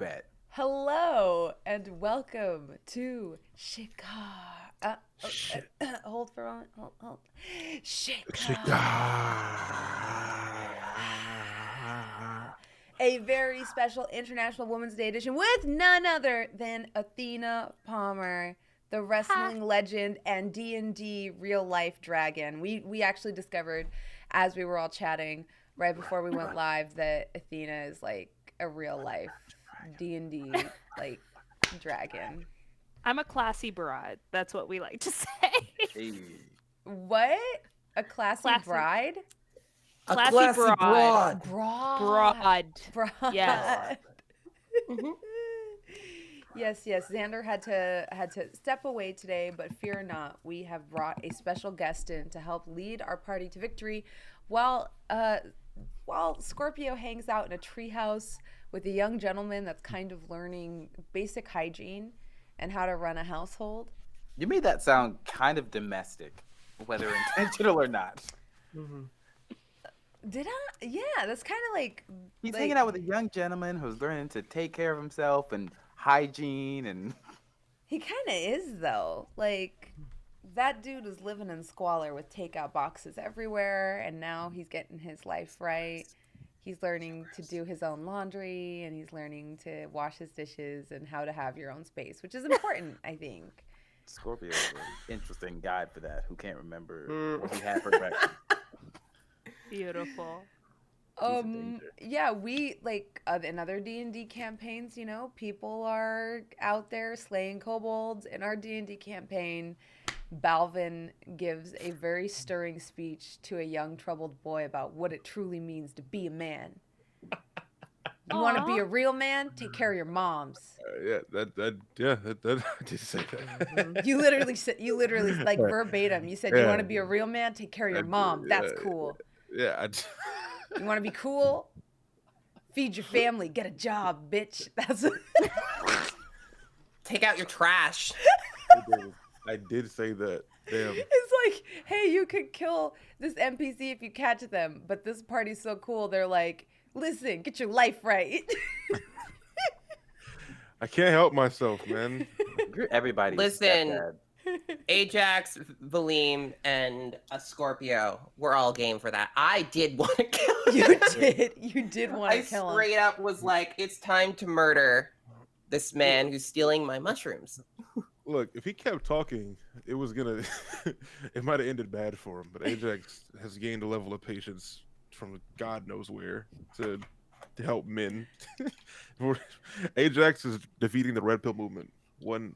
bet. Hello and welcome to Shikar. Hold for a moment. Hold. Shikar. A very special International Women's Day edition with none other than Athena Palmer, the wrestling legend and D&D real life dragon. We actually discovered as we were all chatting right before we went live that Athena is like a real life D&D like dragon. I'm a classy broad. That's what we like to say. Hey. What? A classy bride? A classy broad. Broad. Yes. Yes. Xander had to step away today, but fear not. We have brought a special guest in to help lead our party to victory while Scorpio hangs out in a treehouse with a young gentleman that's kind of learning basic hygiene and how to run a household. You made that sound kind of domestic, whether intentional or not. Mm-hmm. Did I? Yeah, that's kind of like... He's hanging out with a young gentleman who's learning to take care of himself and hygiene and... He kind of is, though. Like, that dude was living in squalor with takeout boxes everywhere, and now he's getting his life right. He's learning to do his own laundry, and he's learning to wash his dishes and how to have your own space, which is important, I think. Scorpio is an interesting guy for that, who can't remember what he had for breakfast. Beautiful. Yeah, we like in other D&D campaigns, you know, people are out there slaying kobolds. In our D&D campaign, Balvin gives a very stirring speech to a young troubled boy about what it truly means to be a man. You want to be a real man? Take care of your moms. I did say that. You literally like verbatim. You said you want to be a real man? Take care of your mom. That's cool. Yeah. You want to be cool? Feed your family. Get a job, bitch. That's. Take out your trash. I did say that. Damn. It's like, hey, you could kill this NPC if you catch them, but this party's so cool. They're like, listen, get your life right. I can't help myself, man. You're everybody's Listen, stepdad. Ajax, Valym, and a Scorpio. We're all game for that. I did want to kill him. You did want to kill him. I straight up was like, it's time to murder this man who's stealing my mushrooms. Look, if he kept talking, it was gonna. It might have ended bad for him. But Ajax has gained a level of patience from God knows where to help men. Ajax is defeating the Red Pill movement, one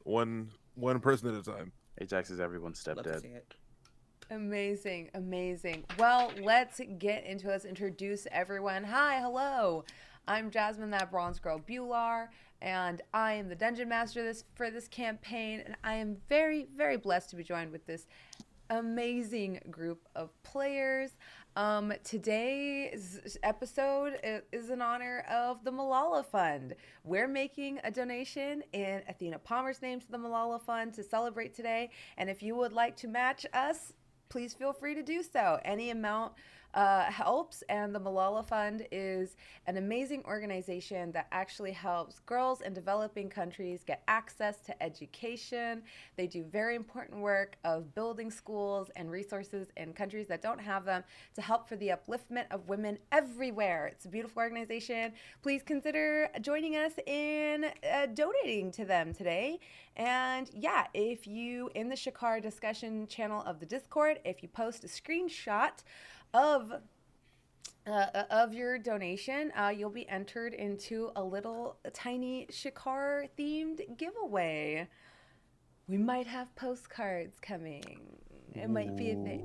person at a time. Ajax is everyone's Love to stepdad. see it. Amazing. Well, let's get into it. Let's introduce everyone. Hi, hello. I'm Jasmine ThatBronzeGirl Bhullar, and I am the Dungeon Master for this campaign, and I am very, very blessed to be joined with this amazing group of players. Today's episode is in honor of the Malala Fund. We're making a donation in Athena Palmer's name to the Malala Fund to celebrate today, and if you would like to match us, please feel free to do so. Any amount helps, and the Malala Fund is an amazing organization that actually helps girls in developing countries get access to education. They do very important work of building schools and resources in countries that don't have them to help for the upliftment of women everywhere. It's a beautiful organization. Please consider joining us in donating to them today. And yeah, if you, in the Shikar discussion channel of the Discord, if you post a screenshot of your donation, you'll be entered into a little tiny Shikar themed giveaway. We might have postcards coming. It might be a thing.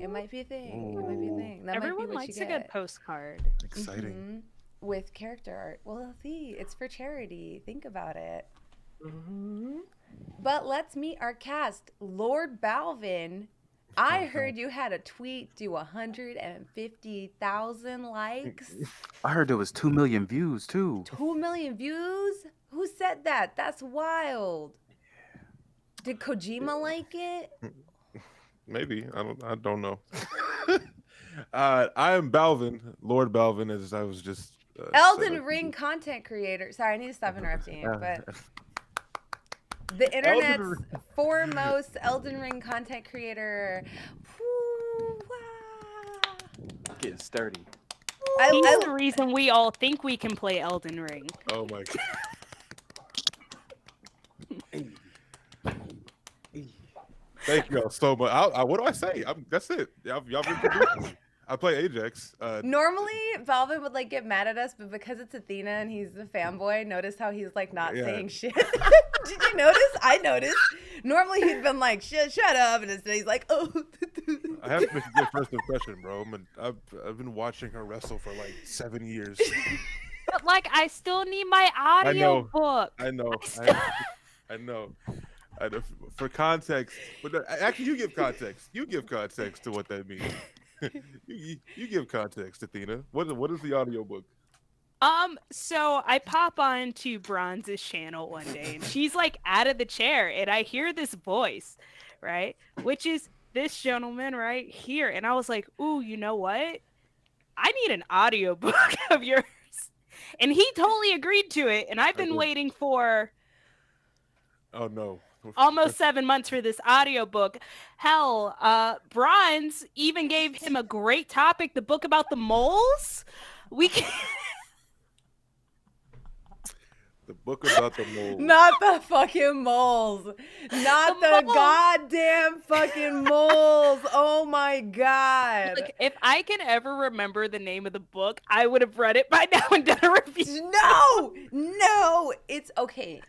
That Everyone might be what likes you a get. good postcard. Exciting. With character art. Well, see, it's for charity. Think about it. But let's meet our cast. LordBalvin. I heard you had a tweet do 150,000 likes. I heard there was 2 million views too. 2 million views? Who said that? That's wild. Did Kojima like it? Maybe. I don't know. I am Balvin, LordBalvin, as I was just Elden 7. Ring content creator. Sorry, I need to stop interrupting you, but the internet's foremost Elden Ring content creator. Woo, wah. Getting sturdy. He's the reason we all think we can play Elden Ring. Oh my god. Thank y'all so much. What do I say? That's it. Y'all been producing. I play Ajax. Normally, Valvin would like get mad at us, but because it's Athena and he's the fanboy, notice how he's like not saying shit. Did you notice? I noticed. Normally he'd been like, shut up, and instead he's like, oh. I have to make a good first impression, bro. I've been watching her wrestle for like 7 years. But like, I still need my audio book. I know. For context, but actually, you give context. You give context to what that means. you give context, Athena. What is the audiobook? So I pop on to Bronze's channel one day, and she's like out of the chair, and I hear this voice, right? Which is this gentleman right here. And I was like, ooh, you know what? I need an audiobook of yours. And he totally agreed to it, and I've been waiting for Oh no. almost 7 months for this audiobook. Hell, Bronze even gave him a great topic, the book about the moles. We can The book about the moles. Not the fucking moles. Not the moles. goddamn fucking moles. Oh my god. Like, if I can ever remember the name of the book, I would have read it by now and done a review. No, it's okay.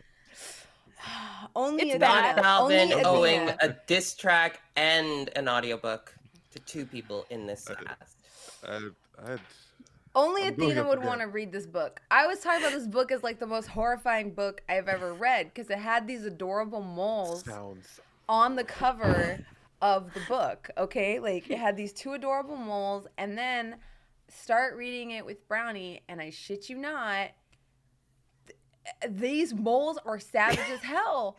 Only It's a bad. Valvin only owing Athena. a diss track and an audiobook to 2 people in this cast. Only I'm going Athena up would again. want to read this book. I was talking about this book as like the most horrifying book I've ever read because it had these adorable moles Sounds. on the cover of the book. Okay, like it had these 2 adorable moles, and then start reading it with Brownie, and I shit you not, these moles are savage as hell.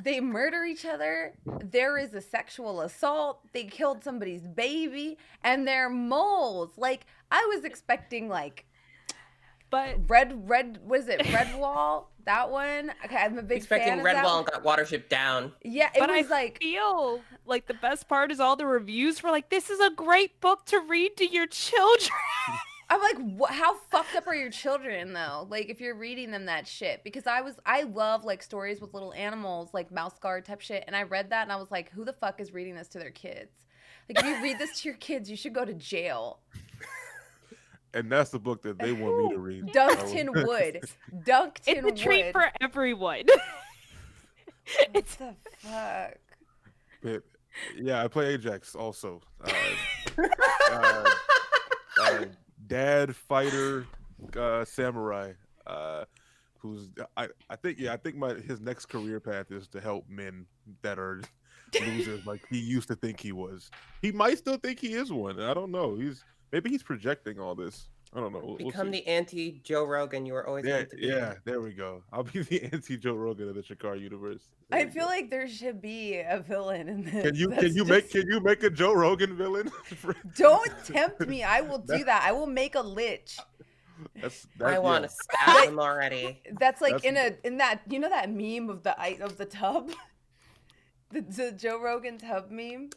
They murder each other. There is a sexual assault. They killed somebody's baby, and they're moles. Like I was expecting, like, But red. What is it? Redwall. That one. Okay, I'm a big Expecting fan of that Redwall one. got Watership down. Yeah, it but was I like. feel like the best part is all the reviews were like, this is a great book to read to your children. I'm like, how fucked up are your children though? Like, if you're reading them that shit, because I love like stories with little animals, like mouse guard type shit, and I read that and I was like, who the fuck is reading this to their kids? Like, if you read this to your kids, you should go to jail. And that's the book that they want me to read. Dunkton Wood. Dunkton It's a treat Wood. for everyone. What the fuck? But, yeah, I play Ajax also. Dad fighter samurai. Who's I think his next career path is to help men that are losers like he used to think he was. He might still think he is one. I don't know. Maybe he's projecting all this. I don't know. We'll Become see. the anti-Joe Rogan you were always meant to be. Yeah, there we go. I'll be the anti-Joe Rogan of the Shikar universe. There I we feel go. like there should be a villain in this. Can you that's make a Joe Rogan villain? Don't tempt me. I will do that. I will make a lich. I want to stab him already. That's like That's- in that, you know, that meme of the tub, the Joe Rogan tub meme.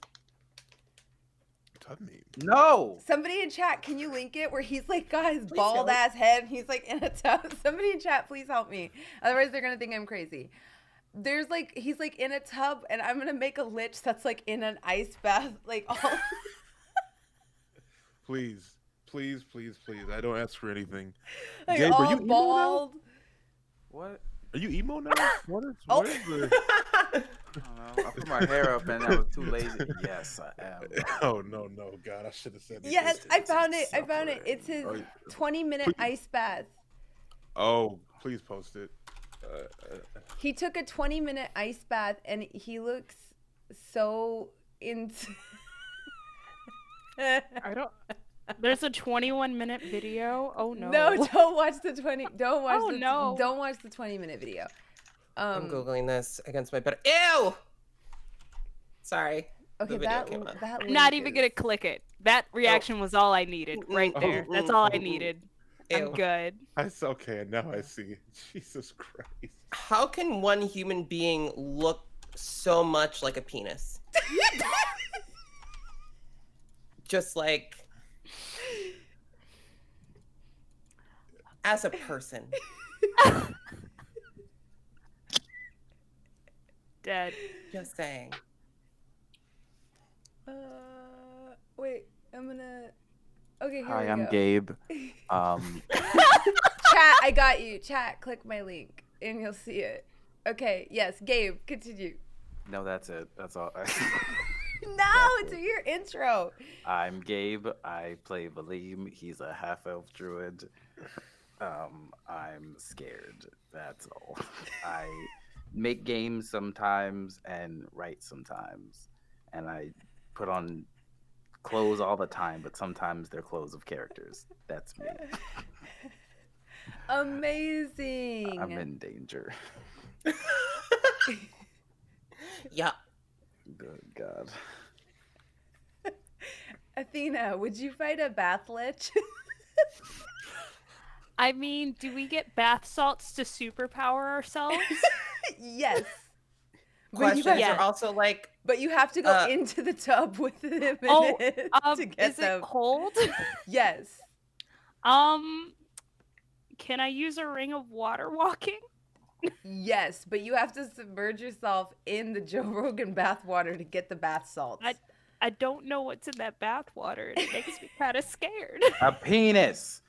No. Somebody in chat, can you link it where he's like got his Please bald don't. ass head and he's like in a tub? Somebody in chat, please help me. Otherwise they're gonna think I'm crazy. There's like, he's like in a tub and I'm gonna make a lich that's like in an ice bath, like all. Please. I don't ask for anything. Like Gabe, are all you emo now? bald. What? Are you emo now? What is Oh. the... I don't know. I put my hair up and I was too lazy. Yes, I am. Oh no, God! I should have said. these Yes, things. I found it. It's his Oh, 20-minute please. ice bath. Oh, please post it. He took a 20-minute ice bath and he looks so into. I don't. There's a 21-minute video. Oh no. No, don't watch the 20. Don't watch. Oh, no. Don't watch the 20-minute video. I'm googling this against my better. Ew. Sorry. Okay, The video that came up. that. I'm not link even is- gonna click it. That reaction was all I needed right there. That's all I needed. I'm Ew. good. Okay, now I see. Jesus Christ. How can one human being look so much like a penis? Just like as a person. Dead. Just saying. Wait, I'm gonna. Okay, here Hi, we I'm go. Gabe. Chat, I got you. Chat, click my link and you'll see it. Okay, yes, Gabe, continue. No, that's it. That's all. No, do your intro. I'm Gabe. I play Valym. He's a half-elf druid. I'm scared. That's all. I make games sometimes and write sometimes, and I put on clothes all the time, but sometimes they're clothes of characters. That's me. Amazing. I'm in danger. Yeah. Good God. Athena, would you fight a bath lich? I mean, do we get bath salts to superpower ourselves? Yes. But you, Questions Yeah. are also like, but you have to go into the tub with him in it to get is them. it cold? Yes. Can I use a ring of water walking? Yes, but you have to submerge yourself in the Joe Rogan bath water to get the bath salts. I don't know what's in that bath water, and it makes me kind of scared. A penis.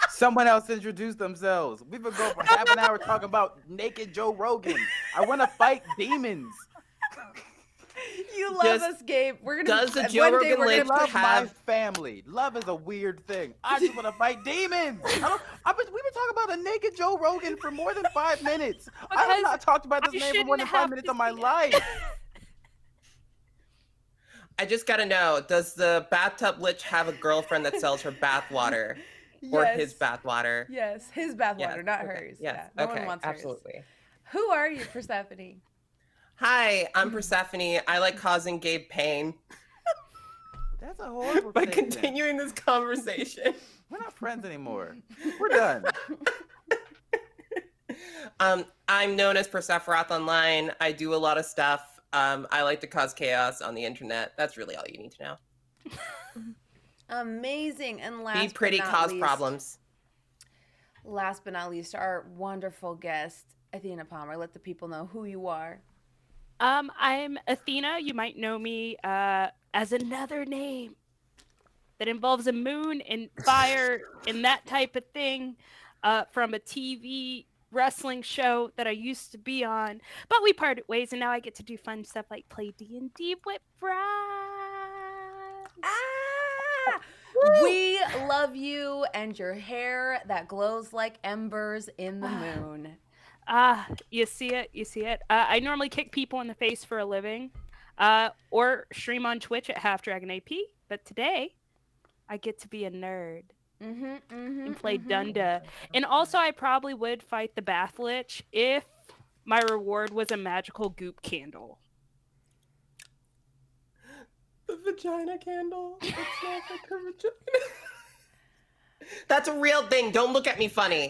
Someone else introduce themselves. We've been going for half an hour talking about naked Joe Rogan. I want to fight demons. You love us, Gabe. We're gonna. does the Joe one day Rogan we're lich gonna Love my have- family. Love is a weird thing. I just want to fight demons. We've been talking about a naked Joe Rogan for more than 5 minutes. I have Because not talked about this I man for more shouldn't than have 5 minutes to of my see it. life. I just gotta know, does the bathtub lich have a girlfriend that sells her bath water? Or his bath water? Yes, his bath water, not okay, hers. Yes. Yeah, no okay. one wants Absolutely. hers. Who are you, Persephone? Hi, I'm Persephone. I like causing Gabe pain That's a horrible by statement. continuing this conversation. We're not friends anymore. We're done. I'm known as Persephiroth online. I do a lot of stuff. I like to cause chaos on the internet. That's really all you need to know. Amazing. And last Be pretty, but not cause least, problems. Last but not least, our wonderful guest, Athena Palmer. Let the people know who you are. I'm Athena. You might know me as another name that involves a moon and fire and that type of thing from a TV wrestling show that I used to be on. But we parted ways, and now I get to do fun stuff like play D&D with friends. Ah! We love you and your hair that glows like embers in the moon. You see it, you see it. I normally kick people in the face for a living, or stream on Twitch at Half Dragon AP. But today, I get to be a nerd and play Dunda. And also, I probably would fight the Bath Lich if my reward was a magical goop candle. The vagina candle. It's not like her vagina. That's a real thing. Don't look at me funny.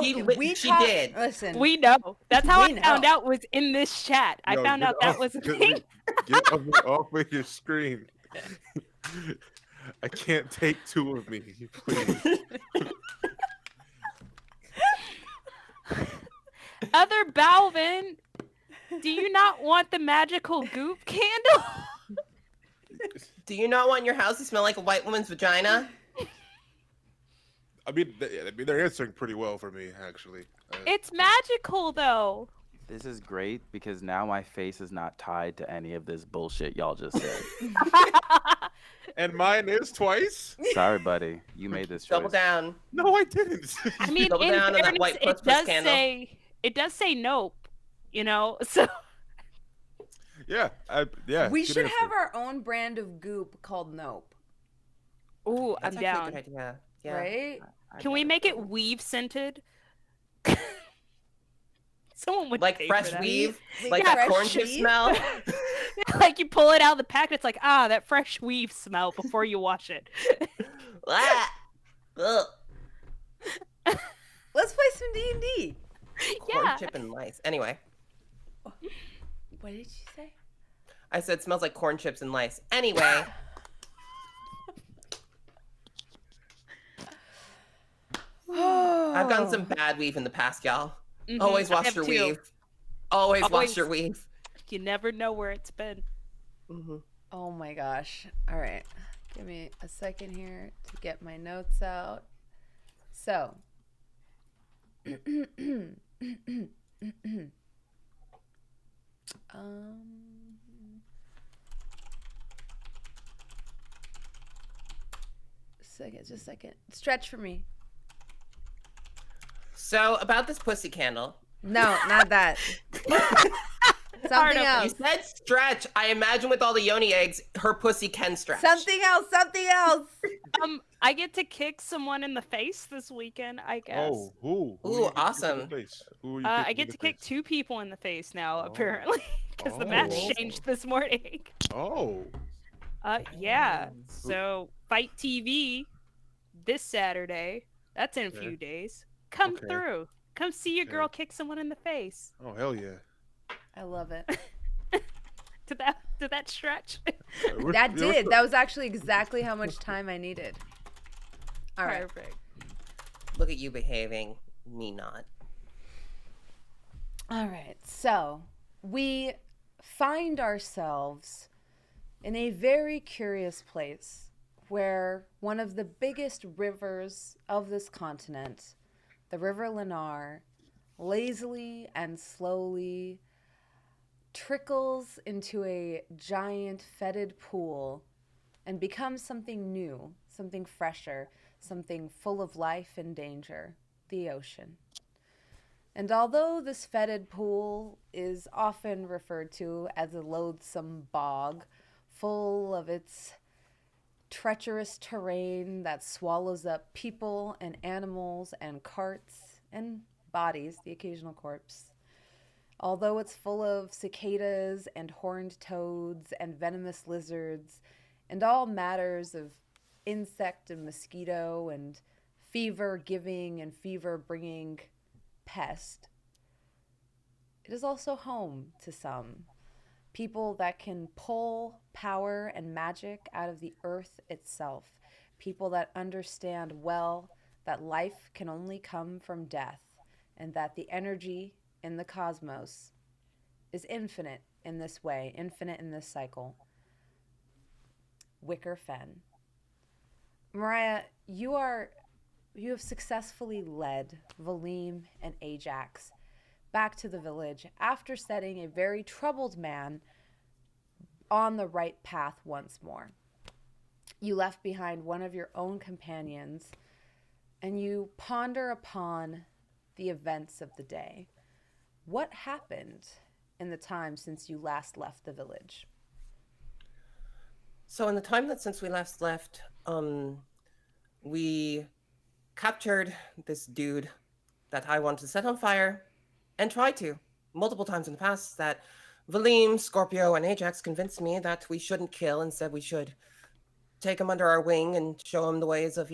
She did. Listen, We know. That's how We I found know. out was in this chat. I Yo, found get out that off- was a thing. Get off of your screen. I can't take 2 of me, please. Other Balvin, do you not want the magical goop candle? Do you not want your house to smell like a white woman's vagina? I mean, they're answering pretty well for me, actually. It's magical though. This is great because now my face is not tied to any of this bullshit y'all just said. And mine is twice? Sorry, buddy. You made this choice. Double down. No, I didn't. I mean, Double in down on that fairness, white it puss does candle. say nope. You know, so yeah. we good should answer. have our own brand of goop called Nope, ooh, That's I'm actually a down. good idea. Yeah. right? Can we make it weave scented? Someone would Like pay fresh for that. weave? Like Like fresh that corn chip weave? smell? Like you pull it out of the packet, it's like that fresh weave smell before you wash it. Ah. Ugh. chip and lice. Anyway. What did she say? I said it smells like corn chips and lice. Anyway. I've gotten some bad weave in the past, y'all. Always wash your weave. Always wash your weave. You never know where it's been. Oh my gosh. All right. Give me a second here to get my notes out. So. Just a second. Stretch for me. So, about this pussy candle. No, not that. Something else. You said stretch. I imagine with all the yoni eggs, her pussy can stretch. Something else. Something else. I get to kick someone in the face this weekend, I guess. Oh, who? Ooh, awesome. Who I get to kick 2 people in the face now, apparently, because the match changed this morning. Oh. Yeah. So, Fight TV this Saturday. That's in a few days. Come through. Come see your girl kick someone in the face. Oh, hell yeah. I love it. Did that stretch? That did. That was actually exactly how much time I needed. All right. Perfect. Look at you behaving. Me not. All right. So we find ourselves in a very curious place where one of the biggest rivers of this continent, the River Lonari, lazily and slowly trickles into a giant fetid pool and becomes something new, something fresher, something full of life and danger, the ocean. And although this fetid pool is often referred to as a loathsome bog, full of its treacherous terrain that swallows up people and animals and carts and bodies, the occasional corpse. Although it's full of cicadas and horned toads and venomous lizards and all matters of insect and mosquito and fever-giving and fever-bringing pest, it is also home to some people that can pull power and magic out of the earth itself, people that understand well that life can only come from death and that the energy in the cosmos is infinite in this way, infinite in this cycle. Wicker Fen. Mirayah, you have successfully led Valym and Ajax back to the village after setting a very troubled man on the right path once more. You left behind one of your own companions, and you ponder upon the events of the day. What happened in the time since you last left the village? So in the time that since we last left, we captured this dude that I wanted to set on fire and tried to multiple times in the past. That Valym, Scorpio, and Ajax convinced me that we shouldn't kill and said we should take him under our wing and show him the ways of,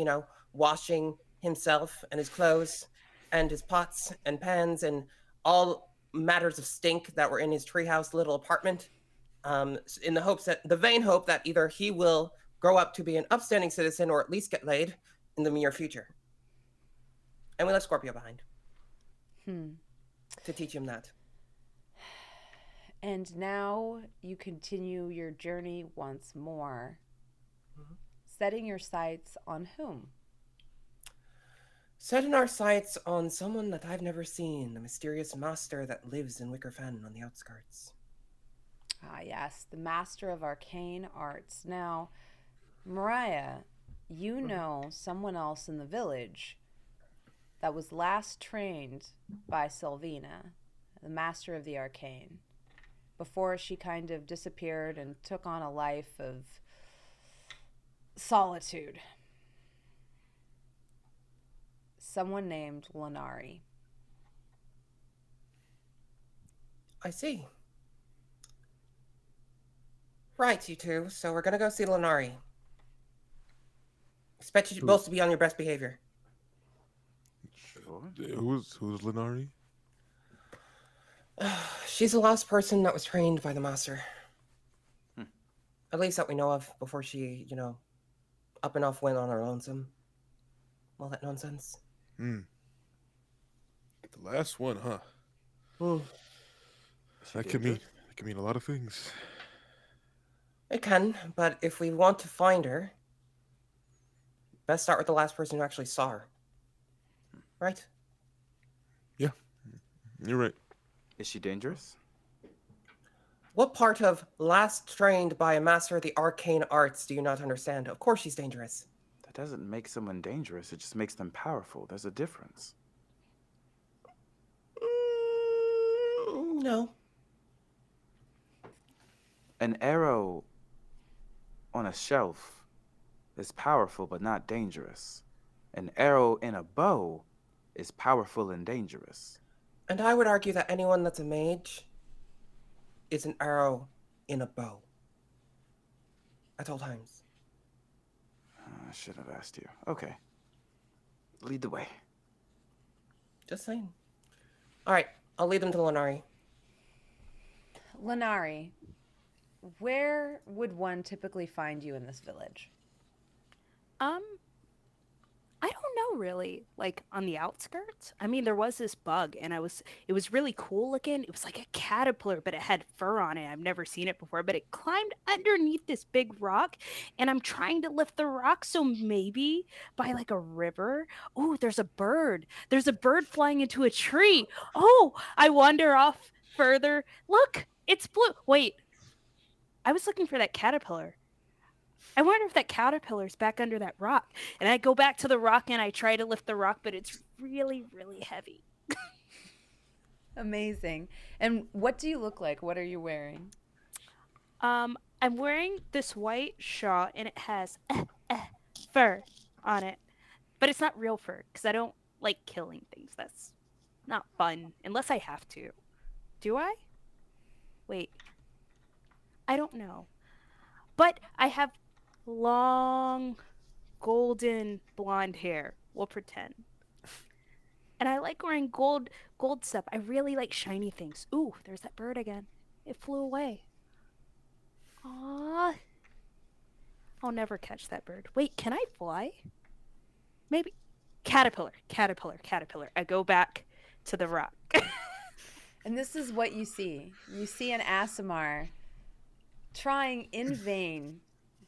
washing himself and his clothes and his pots and pans and all matters of stink that were in his treehouse little apartment, in the vain hope that either he will grow up to be an upstanding citizen or at least get laid in the near future. And we left Scorpio behind to teach him that. And now you continue your journey once more, setting your sights on whom? Setting our sights on someone that I've never seen, the mysterious master that lives in Wicker Fen on the outskirts. Ah, yes, the master of arcane arts. Now, Mirayah, you know someone else in the village that was last trained by Sylvina, the master of the arcane, before she kind of disappeared and took on a life of solitude. Someone named Lonari. I see. Right, you two. So we're gonna go see Lonari. Expect you both to be on your best behavior. Sure. Who's Lonari? She's the last person that was trained by the master. Hmm. At least that we know of before she, up and off went on her lonesome. All that nonsense. The last one, huh? That could mean a lot of things. It can, but if we want to find her, best start with the last person who actually saw her. Right? Yeah, you're right. Is she dangerous? What part of last trained by a master of the arcane arts do you not understand? Of course she's dangerous. That doesn't make someone dangerous. It just makes them powerful. There's a difference. No. An arrow on a shelf is powerful but not dangerous. An arrow in a bow is powerful and dangerous. And I would argue that anyone that's a mage is an arrow in a bow. At all times. I should have asked you. Okay. Lead the way. Just saying. Alright, I'll lead them to Lonari. Lonari, where would one typically find you in this village? I don't know really, like on the outskirts. I mean, there was this bug and it was really cool looking. It was like a caterpillar, but it had fur on it. I've never seen it before, but it climbed underneath this big rock and I'm trying to lift the rock. So maybe by like a river. Oh, there's a bird. There's a bird flying into a tree. Oh, I wander off further. Look, it's blue. Wait, I was looking for that caterpillar. I wonder if that caterpillar's back under that rock. And I go back to the rock and I try to lift the rock, but it's really, really heavy. Amazing. And what do you look like? What are you wearing? I'm wearing this white shawl and it has fur on it. But it's not real fur because I don't like killing things. That's not fun unless I have to. Do I? Wait. I don't know. But I have long golden blonde hair. We'll pretend. And I like wearing gold stuff. I really like shiny things. Ooh, there's that bird again. It flew away. Aww. I'll never catch that bird. Wait, can I fly? Maybe. Caterpillar. I go back to the rock. And this is what you see. You see an Aasimar trying in vain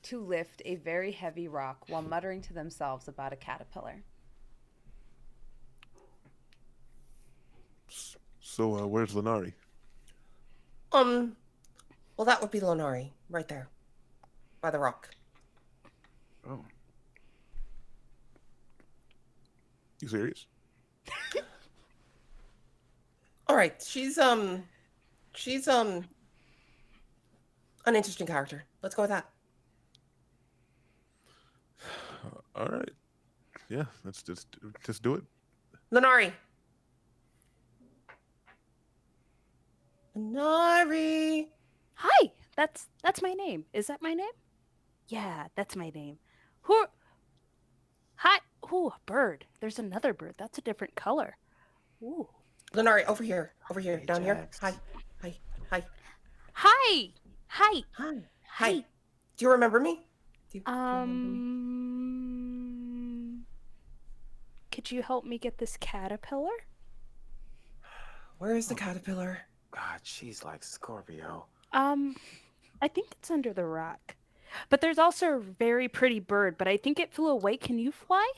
to lift a very heavy rock while muttering to themselves about a caterpillar. So, where's Lonari? Well, that would be Lonari, right there. By the rock. Oh. You serious? Alright, she's an interesting character. Let's go with that. All right. Yeah, let's just do it. Lonari! Lonari! Hi, that's my name. Is that my name? Yeah, that's my name. Who? Hi. Ooh, a bird. There's another bird. That's a different color. Ooh. Lonari, over here, down here. Ajax. Hi. Hi. Hi. Do you remember me? Do you remember me? Could you help me get this caterpillar? Where is the caterpillar? God, she's like Scorpio. I think it's under the rock. But there's also a very pretty bird, but I think it flew away. Can you fly?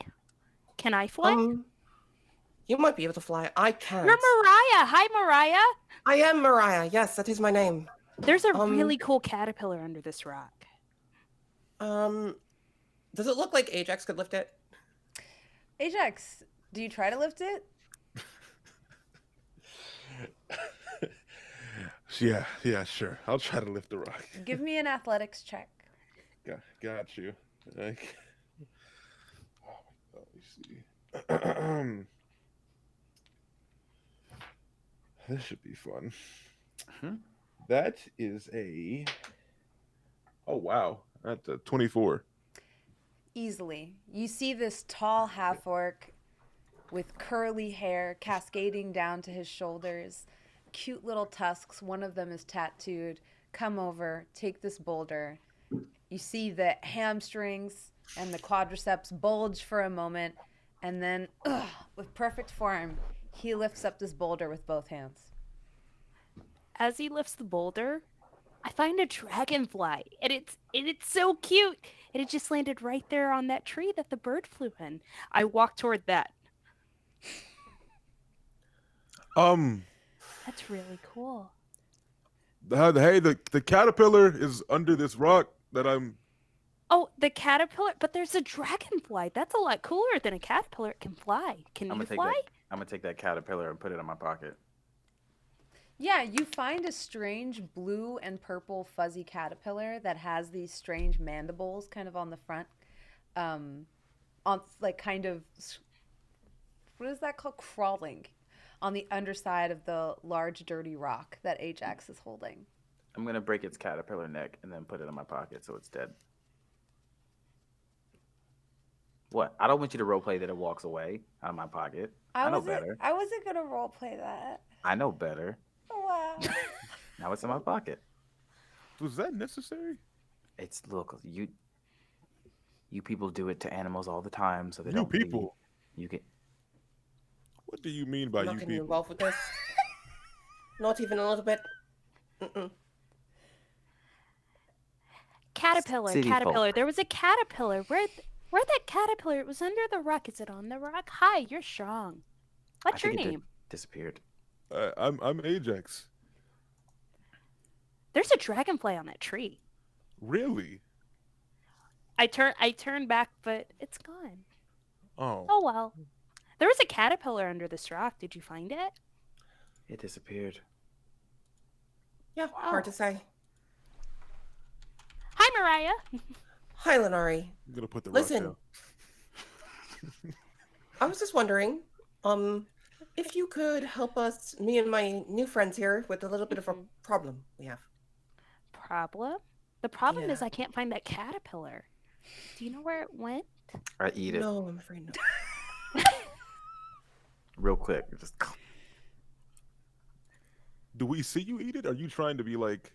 Can I fly? You might be able to fly. I can't. You're Mirayah. Hi, Mirayah. I am Mirayah. Yes, that is my name. There's a really cool caterpillar under this rock. Does it look like Ajax could lift it? Ajax, do you try to lift it? Yeah, sure. I'll try to lift the rock. Give me an athletics check. Got you. Like, let me see. This should be fun. That is a. Oh wow, that's a 24. Easily. You see this tall half-orc with curly hair cascading down to his shoulders, cute little tusks. One of them is tattooed. Come over, take this boulder. You see the hamstrings and the quadriceps bulge for a moment, and then, with perfect form, he lifts up this boulder with both hands. As he lifts the boulder, I find a dragonfly, and it's so cute. And it just landed right there on that tree that the bird flew in. I walk toward that. That's really cool. Hey, the caterpillar is under this rock that I'm. Oh, the caterpillar, but there's a dragonfly. That's a lot cooler than a caterpillar. It can fly. Can you fly? I'm gonna take that caterpillar and put it in my pocket. Yeah, you find a strange blue and purple fuzzy caterpillar that has these strange mandibles kind of on the front. On like kind of, what is that called? Crawling on the underside of the large dirty rock that Ajax is holding. I'm gonna break its caterpillar neck and then put it in my pocket so it's dead. What? I don't want you to roleplay that it walks away out of my pocket. I know better. I wasn't gonna roleplay that. I know better. Wow. Now it's in my pocket. Was that necessary? It's look, you people do it to animals all the time, so they You don't bleed. people. You get. What do you mean by I'm not you getting people? involved with this. Not even a little bit. Caterpillar, City caterpillar. folk. There was a caterpillar. Where that caterpillar? It was under the rock. Is it on the rock? Hi, you're strong. What's I your think it name? disappeared. I'm Ajax. There's a dragonfly on that tree. Really? I turn back, but it's gone. Oh. Oh well. There was a caterpillar under this rock. Did you find it? It disappeared. Yeah, hard to say. Hi, Mirayah. Hi, Lonari. I'm gonna put the Listen. rock I was just wondering, if you could help us, me and my new friends here, with a little bit of a problem we have. Problem? The problem Yeah. is I can't find that caterpillar. Do you know where it went? I eat it No, I'm afraid not. real quick. Just Do we see you eat it? Are you trying to be like?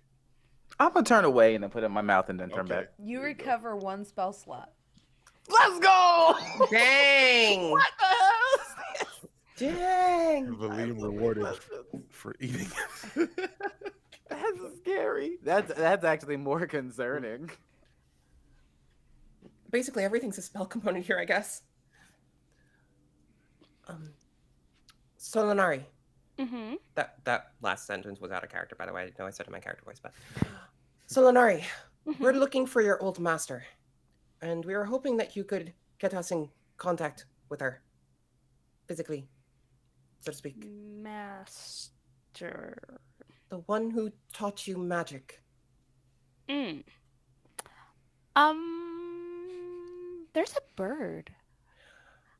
I'm gonna turn away and then put it in my mouth and then turn Okay. back. You There you go. recover one spell slot. Let's go! Dang! What the hell is this? Dang! Valym rewarded for eating. That's scary. That's actually more concerning. Basically, everything's a spell component here, I guess. So, Lonari, Mm-hmm. that last sentence was out of character, by the way. I didn't know I said it in my character voice, but... So, Lonari, we're looking for your old master, and we were hoping that you could get us in contact with her. Physically, so to speak. Master. The one who taught you magic. Mm. There's a bird.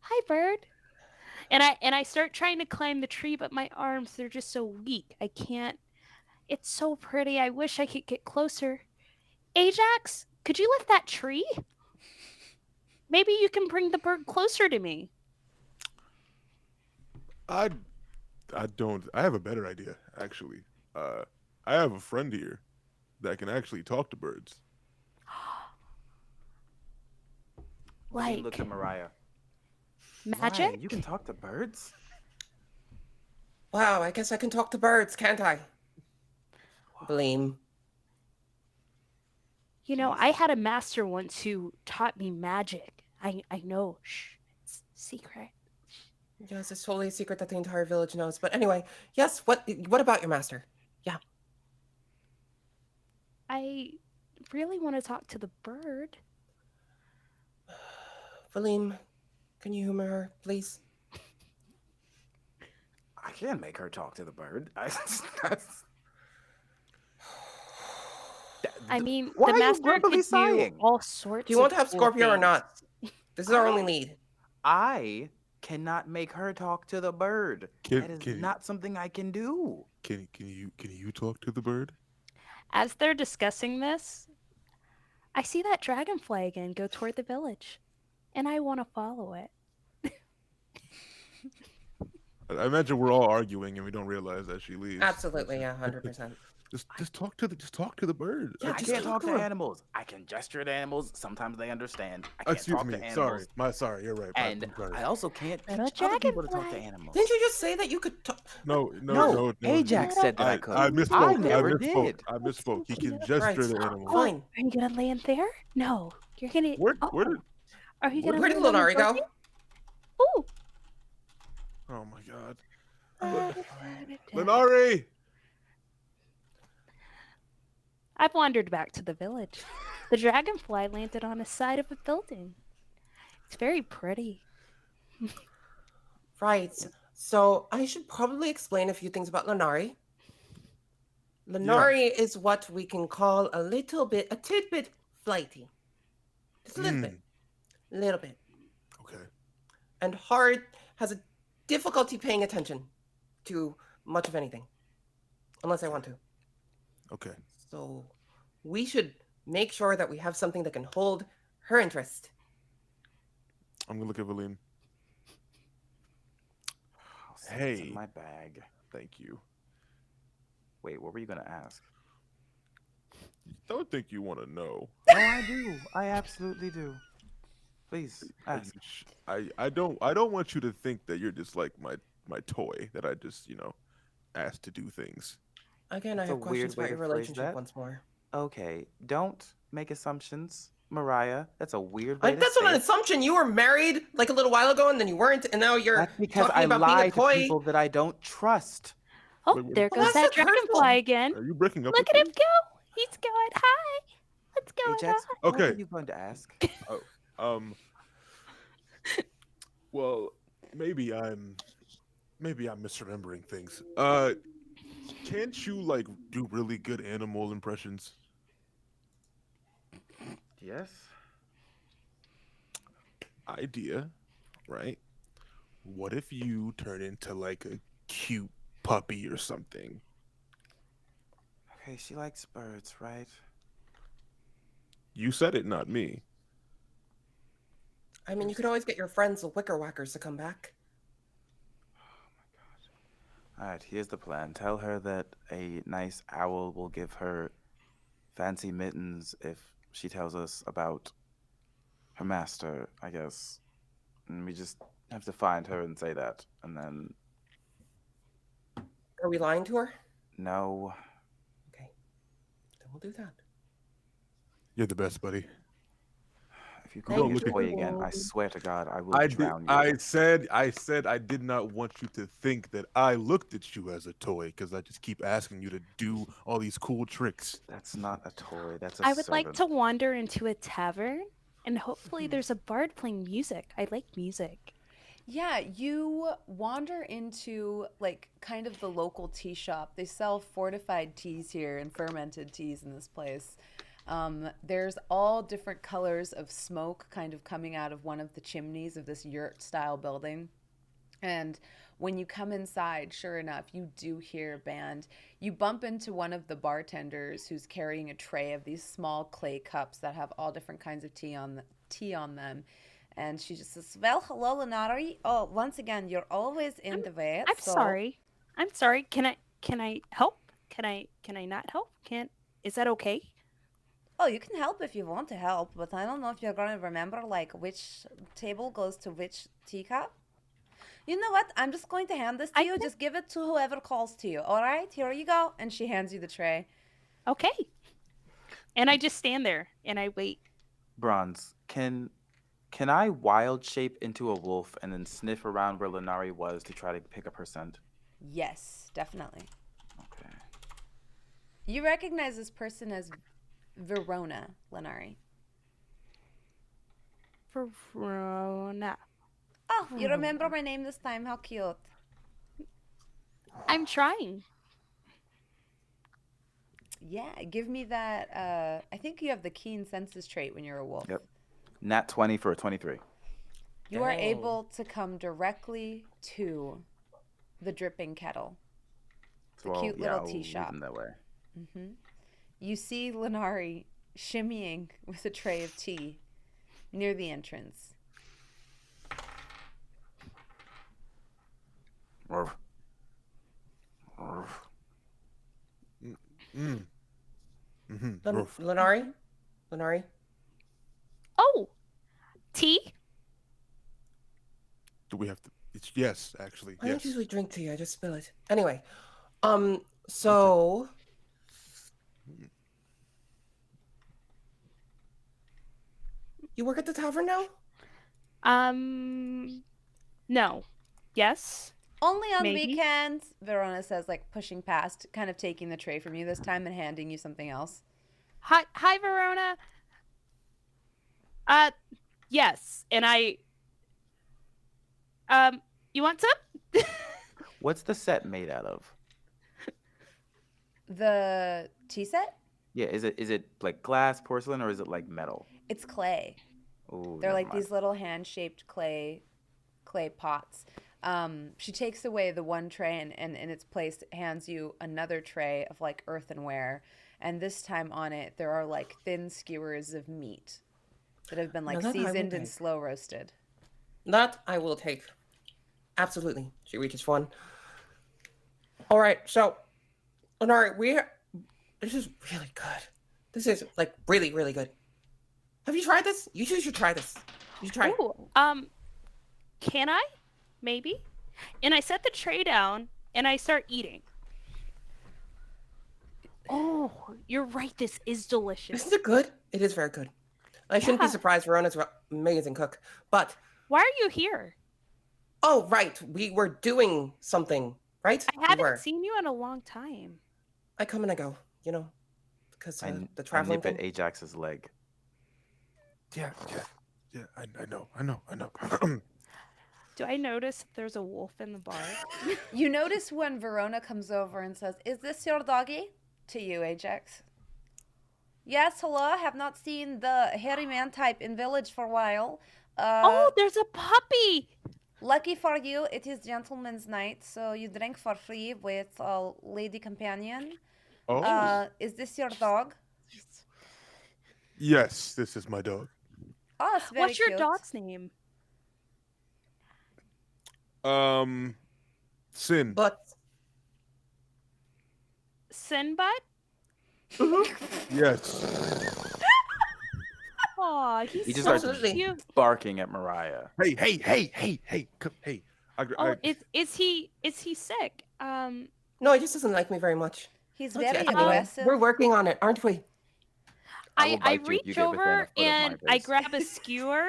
Hi, bird. And I start trying to climb the tree, but my arms, they're just so weak. I can't. It's so pretty. I wish I could get closer. Ajax, could you lift that tree? Maybe you can bring the bird closer to me. I don't. I have a better idea, actually. I have a friend here that can actually talk to birds. Like Look at Mirayah. magic? Why? You can talk to birds? Wow, I guess I can talk to birds, can't I? Valym. You know, I had a master once who taught me magic. I know. Shh. It's secret. Yes, it's totally a secret that the entire village knows. But anyway, yes, what about your master? Yeah. I really want to talk to the bird. Valym, can you humor her, please? I can make her talk to the bird. I mean, Why the are you master verbally could do sighing? all sorts. Do you want of to have cool Scorpio or things. not? This is our only lead. I cannot make her talk to the bird. Can- That is can- not something I can do. Can you talk to the bird? As they're discussing this, I see that dragonfly again go toward the village, and I want to follow it. I imagine we're all arguing and we don't realize that she leaves. Absolutely, yeah, 100%. Just talk to the bird. Yeah, I just can't talk talk to to her. animals. I can gesture at animals. Sometimes they understand. I can't Excuse talk me. to animals. Sorry. You're right. And I'm sorry. I also can't Little teach other people to talk to dragonfly. animals. Didn't you just say that you could talk? No. Ajax said that I could. I misspoke. I never did. I misspoke. He can Right, gesture to animals. fine. Are you gonna land there? No, you're gonna. Where did? Are you gonna? Where did land on the Lonari go? building? Ooh. Oh my God. Uh, Lonari. I've wandered back to the village. The dragonfly landed on the side of a building. It's very pretty. Right. So I should probably explain a few things about Lonari. Lonari is what we can call a tidbit flighty. Just a little bit. Little bit. Okay. And has a difficulty paying attention to much of anything. Unless I want to. Okay. So we should make sure that we have something that can hold her interest. I'm gonna look at Valym. It's Hey. in my bag. Thank you. Wait, what were you gonna ask? Don't think you want to know. No, I do. I absolutely do. Please ask. I don't want you to think that you're just like my toy that I just asked to do things. Again, I That's a have questions weird way about your to phrase relationship that. once more. Okay, don't make assumptions, Mirayah. That's a weird way to That's say not an it. assumption. You were married like a little while ago, and then you weren't, and now you're That's because talking I about being lie a to toy. people that I don't trust. Oh, Wait, there well, goes that that's not hurtful. dragonfly again. Are you breaking up? Look with at him me? go. He's going high. What's going Ajax, on? what Okay. were you going to ask? Well, maybe I'm misremembering things. Can't you like do really good animal impressions? Yes. Idea, right? What if you turn into like a cute puppy or something? Okay, she likes birds, right? You said it, not me. I mean, you could always get your friends, the Wicker Whackers, to come back. All right, here's the plan. Tell her that a nice owl will give her fancy mittens if she tells us about her master, I guess. And we just have to find her and say that. And then, Are we lying to her? no. Okay. Then we'll do that. You're the best, buddy. If you Thank call me you. a toy again, I swear to God, I will I drown you. I said I did not want you to think that I looked at you as a toy because I just keep asking you to do all these cool tricks. That's not a toy. That's a I would like to servant. wander into a tavern, and hopefully there's a bard playing music. I like music. Yeah, you wander into like kind of the local tea shop. They sell fortified teas here and fermented teas in this place. There's all different colors of smoke kind of coming out of one of the chimneys of this yurt style building. And when you come inside, sure enough, you do hear a band. You bump into one of the bartenders who's carrying a tray of these small clay cups that have all different kinds of tea on them. And she just says, "Well, hello, Lonari. Oh, once again, you're always in the way. I'm sorry. I'm sorry. Can I help? Can I not help? Is that okay? Oh, you can help if you want to help, but I don't know if you're going to remember, like, which table goes to which teacup. You know what? I'm just going to hand this to you. Just give it to whoever calls to you. All right? Here you go. And she hands you the tray. Okay. And I just stand there and I wait. Bronze, can I wild shape into a wolf and then sniff around where Lonari was to try to pick up her scent? Yes, definitely. Okay. You recognize this person as Verona, Lonari. Verona. Oh, you remember my name this time. How cute. I'm trying. Yeah, give me that. I think you have the keen senses trait when you're a wolf. Yep. Nat 20 for a 23. You are Dang. able to come directly to the dripping kettle. The cute little tea shop. That way. Mm-hmm. You see Lonari shimmying with a tray of tea near the entrance. Lonari? Lonari? Oh, tea? Do we have to? It's yes, actually. I Yes. don't usually drink tea. I just spill it. Anyway, so you work at the tavern now? No. Yes? Only on Maybe. weekends, Verona says, like pushing past, kind of taking the tray from you this time and handing you something else. Hi, Verona. Yes. And you want some? What's the set made out of? The tea set? Yeah, is it like glass, porcelain, or is it like metal? It's clay. Ooh, They're never like mind. these little hand-shaped clay pots. She takes away the one tray and in its place hands you another tray of like earthenware. And this time on it, there are like thin skewers of meat that have been like Now that I will seasoned and take. slow roasted. That I will take. Absolutely. She reaches for one. All right, so, Lonari, this is really good. This is like really, really good. Have you tried this? You two should try this. You should try it. Ooh, can I? Maybe. And I set the tray down and I start eating. Oh, you're right. This is delicious. Isn't it good? It is very good. I shouldn't be Yeah. surprised. Verona's an amazing cook. But, Why are you here? oh, right. We were doing something, right? I We haven't were. seen you in a long time. I come and I go, you know, because I the traveling nip at thing. Ajax's leg. Yeah. I know. Do I notice there's a wolf in the bar? You notice when Verona comes over and says, "Is this your doggy?" to you, Ajax. Yes, hello. Have not seen the hairy man type in village for a while. Oh, there's a puppy. Lucky for you, it is gentleman's night, so you drink for free with a lady companion. Oh. Is this your dog? Yes, this is my dog. Oh, it's very What's your cute. dog's name? Sin. But, Sinbad? Yes. Aw, he's He just so starts Absolutely. cute. barking at Mirayah. Hey, come, hey. Oh, is he sick? no, he just doesn't like me very much. He's Okay, very anyway, aggressive. we're working on it, aren't we? I will I bite you if you reach get within a over foot of my and I face. grab a skewer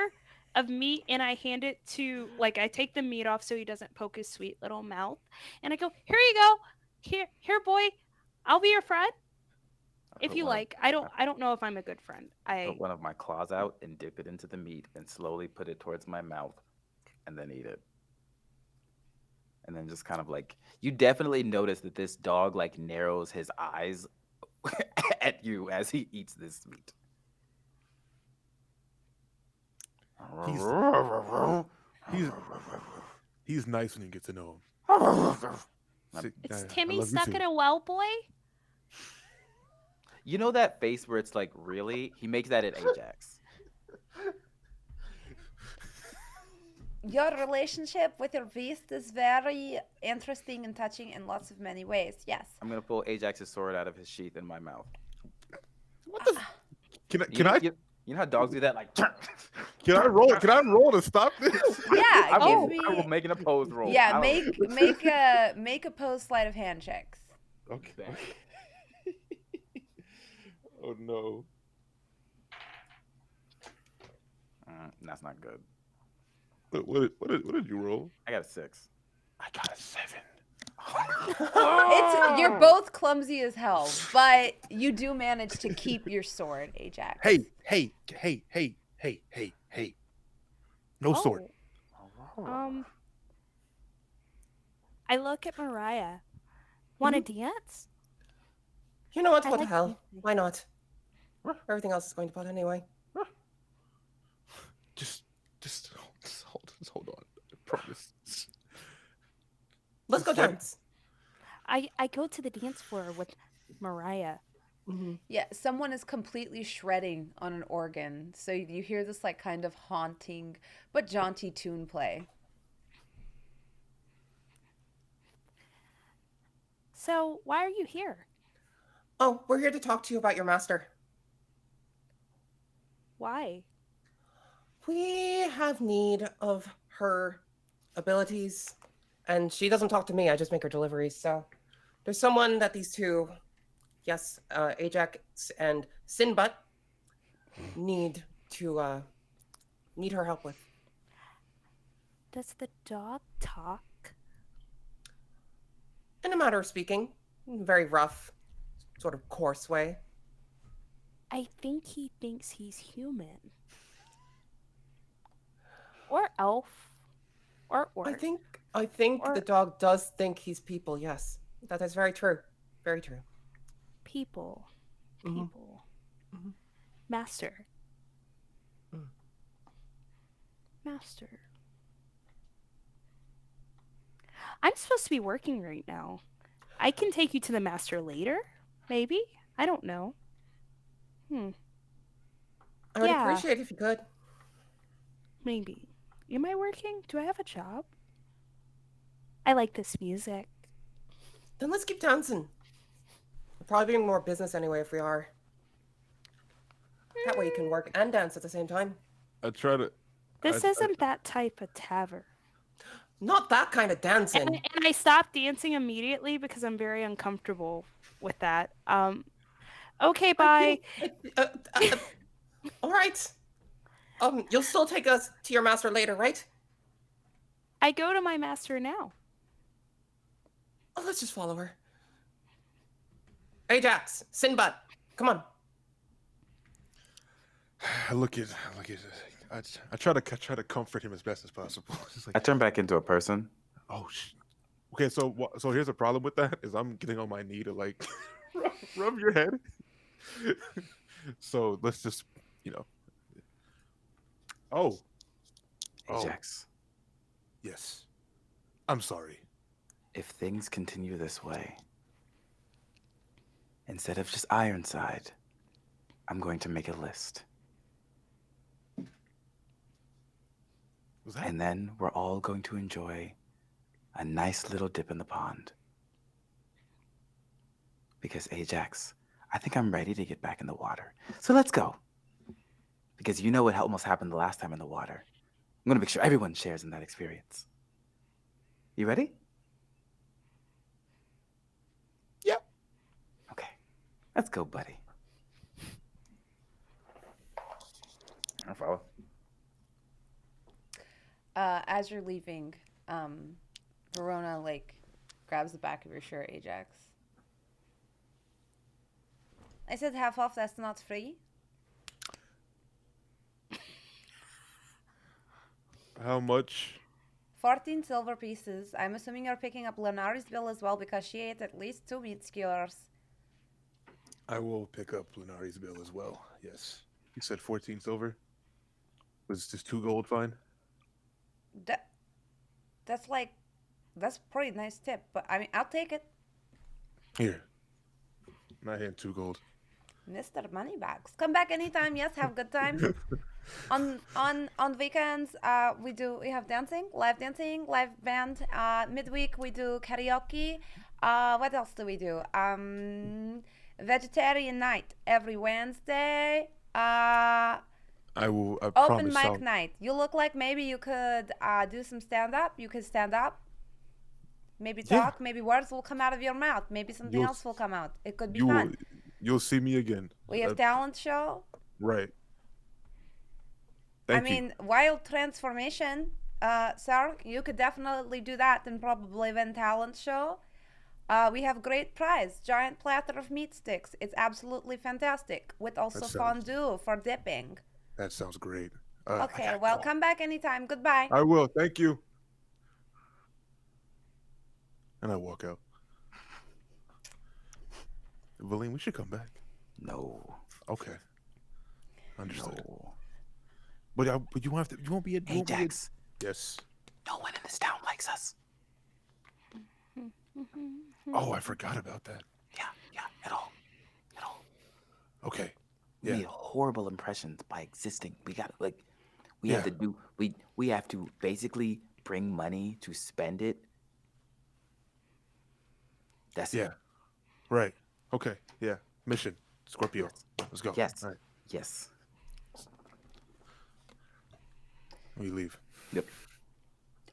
of meat and I hand it to, like, I take the meat off so he doesn't poke his sweet little mouth, and I go, "Here you go, here, boy, I'll be your friend I if put you one of- like." I don't know if I'm a good friend. Put one of my claws out and dip it into the meat and slowly put it towards my mouth and then eat it. And then just kind of like, you definitely notice that this dog like narrows his eyes at you as he eats this meat. He's nice when you get to know him. It's I Timmy love you stuck too. in a well, boy. You know that face where it's like, really? He makes that at Ajax. Your relationship with your beast is very interesting and touching in lots of many ways. Yes. I'm gonna pull Ajax's sword out of his sheath in my mouth. What the? Can I You know how dogs do that? Like, can I roll? Can I roll to stop this? Yeah, I will, give I will me. make an opposed roll. Yeah, I will- make a pose sleight of hand checks. Okay. Oh no. That's not good. What did you roll? I got a 6. I got a 7. You're both clumsy as hell, but you do manage to keep your sword, Ajax. Hey. No sword. Oh. I look at Mirayah. Want to dance? You know what? I What the like hell? dancing. Why not? Everything else is going to pot anyway. Just hold on. I promise. Let's go It's fine. dance. I go to the dance floor with Mirayah. Yeah, someone is completely shredding on an organ, so you hear this like kind of haunting but jaunty tune play. So, why are you here? Oh, we're here to talk to you about your master. Why? We have need of her abilities, and she doesn't talk to me. I just make her deliveries. So there's someone that these two, yes, Ajax and Sinbutt, need her help with. Does the dog talk? In a matter of speaking, in a very rough, sort of coarse way. I think he thinks he's human. Or elf. Or orc. I think Or- the dog does think he's people. Yes, that is very true. Very true. People. Mhm. People. Mhm. Master. Mm. Master. I'm supposed to be working right now. I can take you to the master later, maybe? I don't know. I would Yeah. appreciate if you could. Maybe. Am I working? Do I have a job? I like this music. Then let's keep dancing. We're probably doing more business anyway if we are. That way you can work and dance at the same time. I try to. This I- isn't that type of tavern. Not that kind of dancing. And I stopped dancing immediately because I'm very uncomfortable with that. Okay, bye. All right. You'll still take us to your master later, right? I go to my master now. Oh, let's just follow her. Ajax, Sinbad, come on. I look at. I try to comfort him as best as possible. Just I like, turn back into a person. oh, okay. So here's the problem with that is I'm getting on my knee to like rub your head. So let's just, Oh. Ajax, Yes. I'm sorry. if things continue this way, instead of just Ironside, I'm going to make a list. Was that? And then we're all going to enjoy a nice little dip in the pond. Because Ajax, I think I'm ready to get back in the water. So let's go. Because you know what almost happened the last time in the water. I'm going to make sure everyone shares in that experience. You ready? Yep. Okay. Let's go, buddy. I'll follow. As you're leaving, Verona grabs the back of your shirt, Ajax. I said half off, that's not free. How much? 14 silver pieces. I'm assuming you're picking up Lonari's bill as well because she ate at least 2 meat skewers. I will pick up Lonari's bill as well. Yes. You said 14 silver? Was just 2 gold fine? That's pretty nice tip, but I mean, I'll take it. Here. My hand 2 gold. Mr. Moneybags. Come back anytime. Yes, have a good time. on weekends, we have live dancing, live band. Midweek we do karaoke. What else do we do? Vegetarian night every Wednesday. I will. I Open promise mic I'll- night. You look like maybe you could do some stand up. You could stand up. Maybe Yeah. talk. Maybe words will come out of your mouth. Maybe something You'll- else will come out. It could be You will, fun. you'll see me again. We have talent show. Right. I Thank you. mean, wild transformation, sir. You could definitely do that and probably win talent show. We have great prize, giant platter of meat sticks. It's absolutely fantastic, with also That sounds- fondue for dipping. That sounds great. Okay, well, come back anytime. Goodbye. I will. Thank you. And I walk out. Valym, we should come back. No. Okay. Understood. No. But you won't have to. You won't be. Ajax, Yes. no one in this town likes us. Oh, I forgot about that. Yeah, at all. Okay. We Yeah. made horrible impressions by existing. We got we Yeah. have to do we have to basically bring money to spend it. That's Yeah. it. Right. Okay. Yeah. Mission. Scorpio. Yes. Let's go. Yes. All right. Yes. We leave. Yep.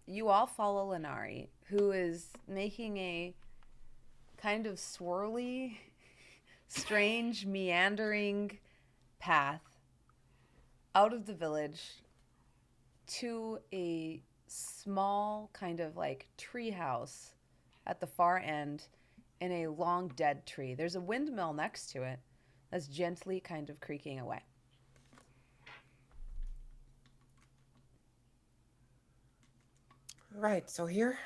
You all follow Lonari, who is making a kind of swirly, strange, meandering path out of the village to a small kind of like tree house at the far end in a long dead tree. There's a windmill next to it that's gently kind of creaking away. Right, so here?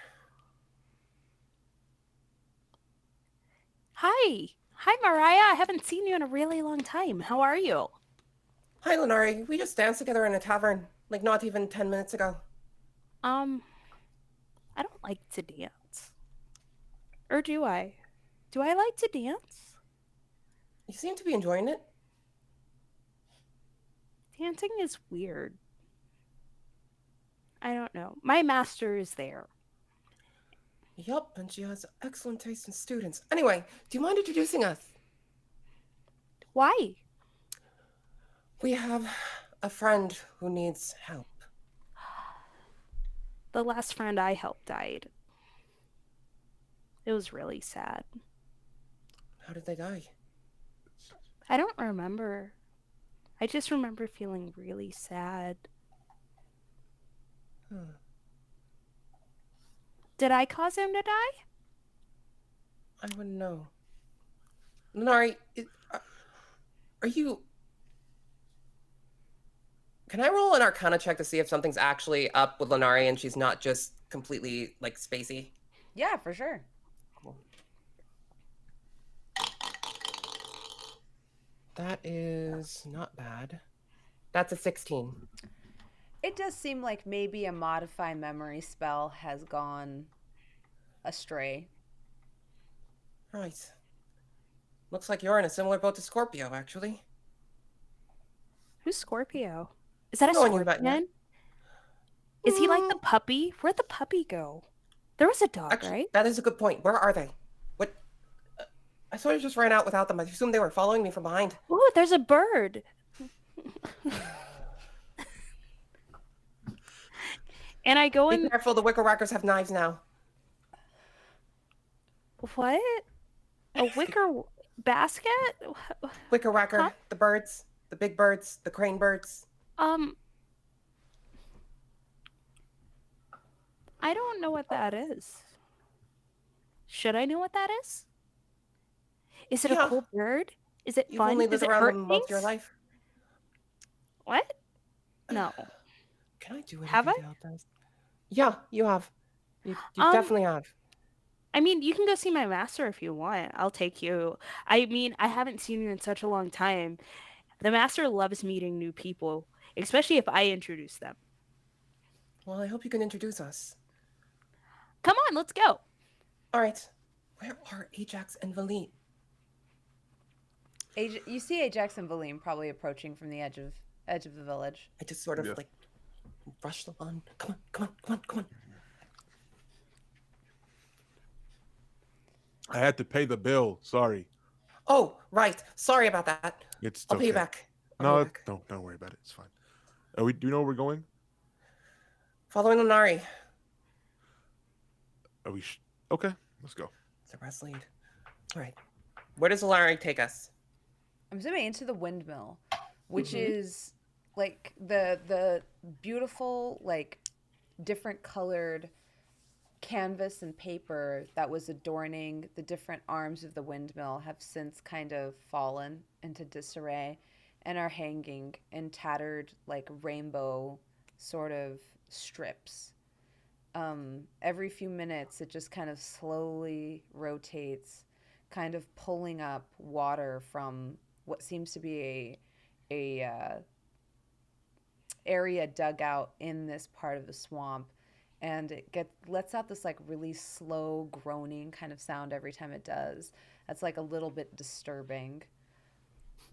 Hi. Hi, Mirayah. I haven't seen you in a really long time. How are you? Hi, Lonari. We just danced together in a tavern, like not even 10 minutes ago. I don't like to dance. Or do I? Do I like to dance? You seem to be enjoying it. Dancing is weird. I don't know. My master is there. Yup, and she has excellent taste in students. Anyway, do you mind introducing us? Why? We have a friend who needs help. The last friend I helped died. It was really sad. How did they die? I don't remember. I just remember feeling really sad. Did I cause him to die? I wouldn't know. Lonari, are you... Can I roll an Arcana check to see if something's actually up with Lonari and she's not just completely, like, spacey? Yeah, for sure. Cool. That is not bad. That's a 16. It does seem like maybe a modify memory spell has gone astray. Right. Looks like you're in a similar boat to Scorpio, actually. Who's Scorpio? Is that a No one knew about scorpion? Is he like the puppy? Where'd the puppy go? There was a dog, Actually, right? that is a good point. Where are they? What? I sort of just ran out without them. I assumed they were following me from behind. Ooh, there's a bird. And I go Be in. careful, the wicker whackers have knives now. What? A wicker basket? Wicker whacker, Huh? the birds, the big birds, the crane birds. I don't know what that is. Should I know what that is? Is it Yeah. a cool bird? Is it You've fun? only Does lived it around hurt them most of your things? life. What? No. Can I do anything Have I? to help those? Yeah, you have. You Um, definitely have. I mean, you can go see my master if you want. I'll take you. I mean, I haven't seen you in such a long time. The master loves meeting new people, especially if I introduce them. Well, I hope you can introduce us. Come on, let's go. All right. Where are Ajax and Valym? You see Ajax and Valym probably approaching from the edge of the village. I just sort of Yeah. like rushed along. Come on, come on, come on, come on. I had to pay the bill. Sorry. Oh, right. Sorry about that. It's I'll okay. pay you back. I'll pay No, you back. don't worry about it. It's fine. Do you know where we're going? Following Lonari. Are we? Okay, let's go. The rest lead. All right. Where does Lonari take us? I'm zooming into the windmill, which is like the beautiful, like different colored canvas and paper that was adorning the different arms of the windmill have since kind of fallen into disarray and are hanging in tattered, like rainbow sort of strips. Every few minutes, it just kind of slowly rotates, kind of pulling up water from what seems to be a area dug out in this part of the swamp, and it lets out this like really slow groaning kind of sound every time it does. That's like a little bit disturbing.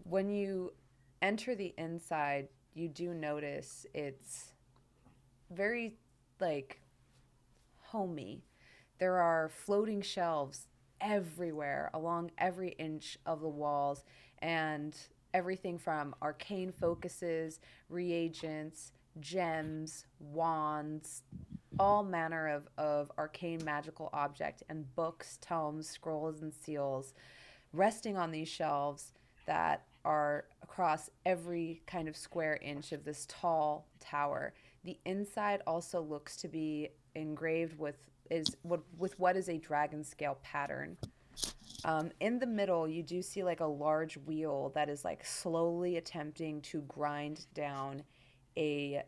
When you enter the inside, you do notice it's very like homey. There are floating shelves everywhere along every inch of the walls, and everything from arcane focuses, reagents, gems, wands, all manner of arcane magical object, and books, tomes, scrolls, and seals resting on these shelves that are across every kind of square inch of this tall tower. The inside also looks to be engraved with what is a dragon scale pattern. In the middle, you do see like a large wheel that is like slowly attempting to grind down a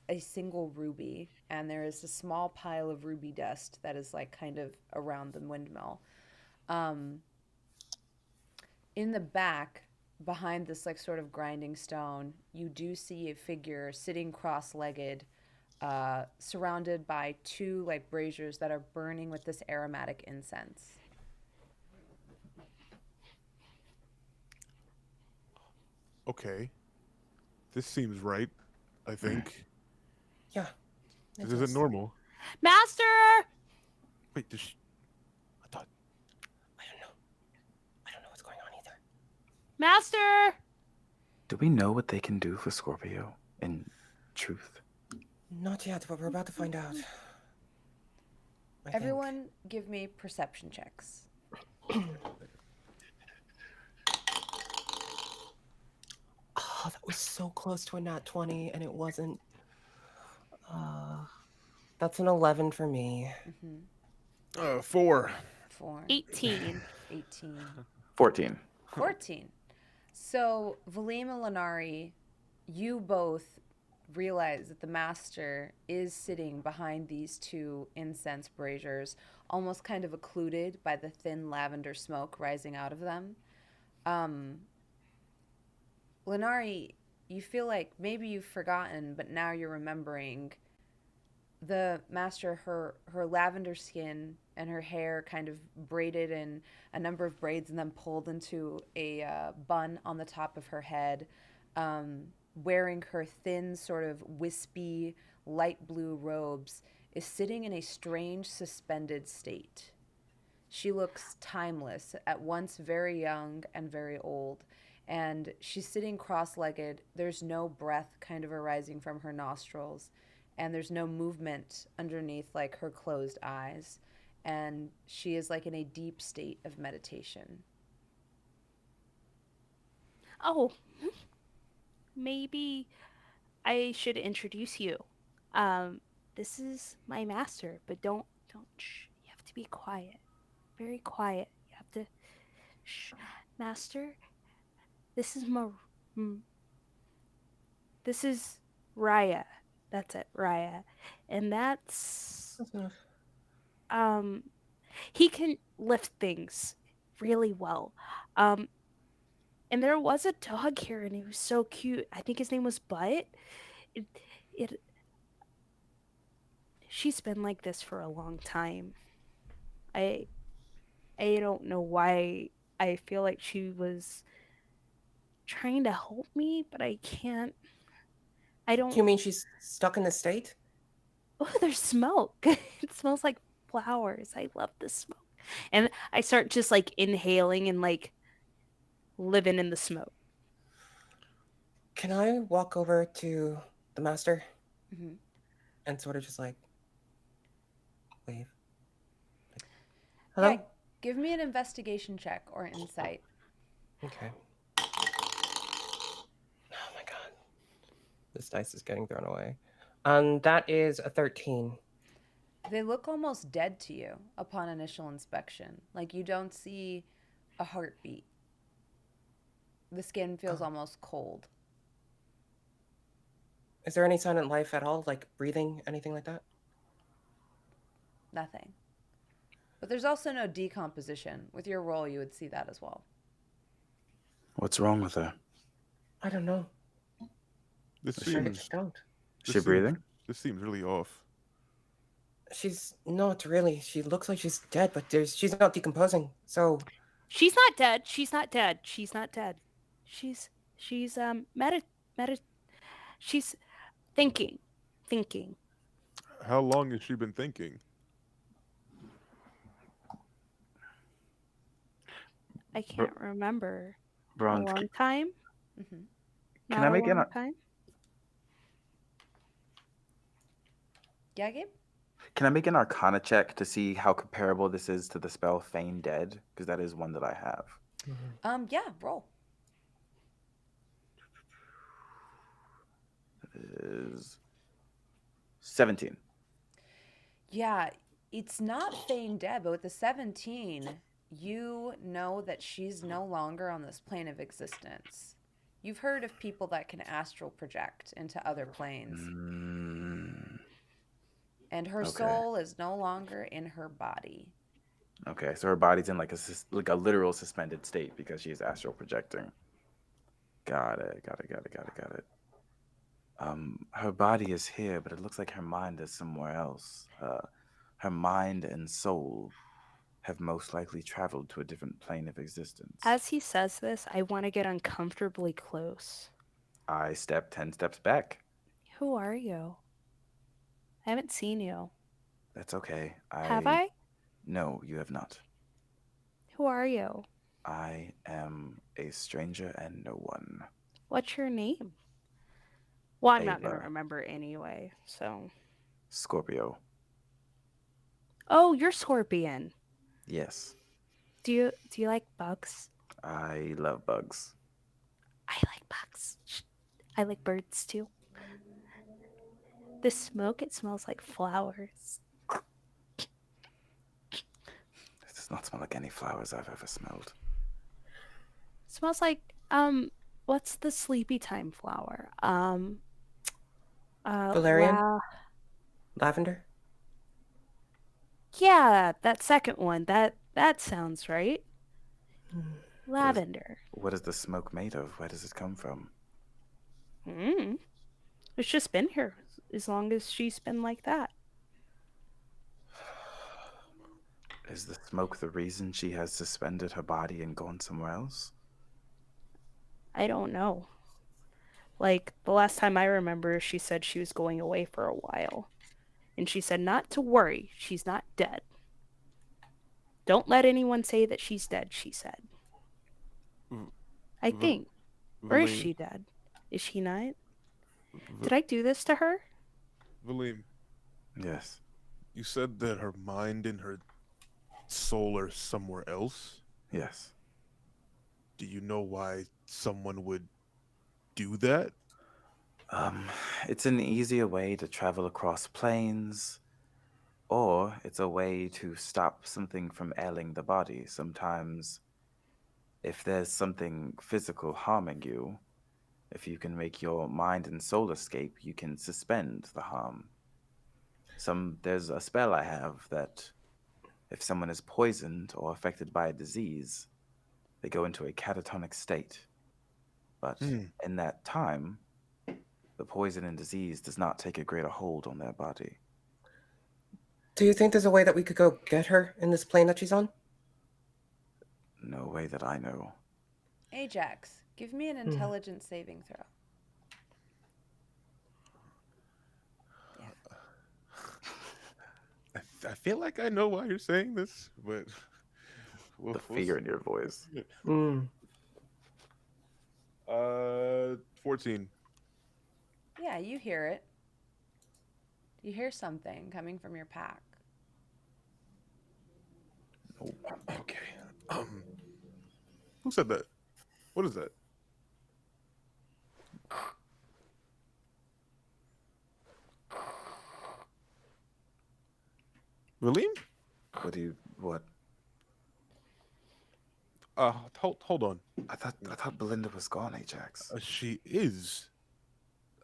a single ruby, and there is a small pile of ruby dust that is like kind of around the windmill. Um, in the back, behind this like sort of grinding stone, you do see a figure sitting cross-legged, surrounded by two like braziers that are burning with this aromatic incense. Okay. This seems right, I think. Yeah. This isn't normal. Master! Wait, I thought... I don't know. I don't know what's going on either. Master! Do we know what they can do for Scorpio in truth? Not yet, but we're about to find out. I think. Everyone give me perception checks. Oh, that was so close to a nat 20, and it wasn't. That's an 11 for me. 4. 4. 18. 18. 14. 14. So, Valym and Lonari, you both realize that the master is sitting behind these two incense braziers, almost kind of occluded by the thin lavender smoke rising out of them. Lonari, you feel like maybe you've forgotten, but now you're remembering. The master, her lavender skin and her hair kind of braided in a number of braids and then pulled into a bun on the top of her head, wearing her thin sort of wispy light blue robes, is sitting in a strange suspended state. She looks timeless, at once very young and very old, and she's sitting cross-legged. There's no breath kind of arising from her nostrils, and there's no movement underneath like her closed eyes, and she is like in a deep state of meditation. Oh, maybe I should introduce you. This is my master, but don't shh. You have to be quiet. Very quiet. You have to shh. Master, this is this is Raya. That's it, Raya. And that's enough. He can lift things really well. And there was a dog here and he was so cute. I think his name was Butt. She's been like this for a long time. I don't know why. I feel like she was trying to help me, but I can't. I don't. Do you mean she's stuck in the state? Oh, there's smoke. It smells like flowers. I love the smoke. And I start just like inhaling and like living in the smoke. Can I walk over to the master Mm-hmm. and sort of just like wave? Like, hello? Yeah, give me an investigation check or insight. Okay. Oh my god. This dice is getting thrown away. That is a 13. They look almost dead to you upon initial inspection. Like you don't see a heartbeat. The skin feels almost cold. Is there any sign of life at all? Like breathing, anything like that? Nothing. But there's also no decomposition. With your roll, you would see that as well. What's wrong with her? I don't know. This I seems... just don't. Is she breathing? This seems really off. She's not really. She looks like she's dead, but she's not decomposing. So She's not dead. She's not dead. She's not dead. She's she's thinking. How long has she been thinking? I can't remember. A Bronze, long time? Mm-hmm. Can Not I a make an long time? Yeah, Gabe? can I make an Arcana check to see how comparable this is to the spell Feign Dead? Because that is one that I have. Yeah, roll. It is 17. Yeah, it's not Feign Dead, but with the 17, you know that she's no longer on this plane of existence. You've heard of people that can astral project into other planes, Mm, and her okay. soul is no longer in her body. Okay, so her body's in like a literal suspended state because she's astral projecting. Got it. Her body is here, but it looks like her mind is somewhere else. Her mind and soul have most likely traveled to a different plane of existence. As he says this, I want to get uncomfortably close. I step 10 steps back. Who are you? I haven't seen you. That's okay. Have I? No, you have not. Who are you? I am a stranger and no one. What's your name? Well, I'm not going to Ava. remember anyway, so. Scorpio. Oh, you're Scorpion. Yes. Do you like bugs? I love bugs. I like bugs. I like birds too. The smoke, it smells like flowers. It does not smell like any flowers I've ever smelled. It smells like what's the sleepy time flower? Valerian? Lavender? Yeah, that second one. That sounds right. Lavender. What is the smoke made of? Where does it come from? It's just been here as long as she's been like that. Is the smoke the reason she has suspended her body and gone somewhere else? I don't know. Like, the last time I remember, she said she was going away for a while. And she said not to worry, she's not dead. Don't let anyone say that she's dead, she said. I think. Or is she dead? Is she not? Did I do this to her? Valym, Yes. you said that her mind and her soul are somewhere else. Yes. Do you know why someone would do that? It's an easier way to travel across planes, or it's a way to stop something from ailing the body. Sometimes, if there's something physical harming you, if you can make your mind and soul escape, you can suspend the harm. There's a spell I have that if someone is poisoned or affected by a disease, they go into a catatonic state. But in that time, the poison and disease does not take a greater hold on their body. Do you think there's a way that we could go get her in this plane that she's on? No way that I know. Ajax, give me an intelligence saving throw. I feel like I know why you're saying this, but The fear in your voice. 14. Yeah, you hear it. You hear something coming from your pack. Okay. Who said that? What is that? Valym? What? Hold on. I thought Belinda was gone, Ajax. She is.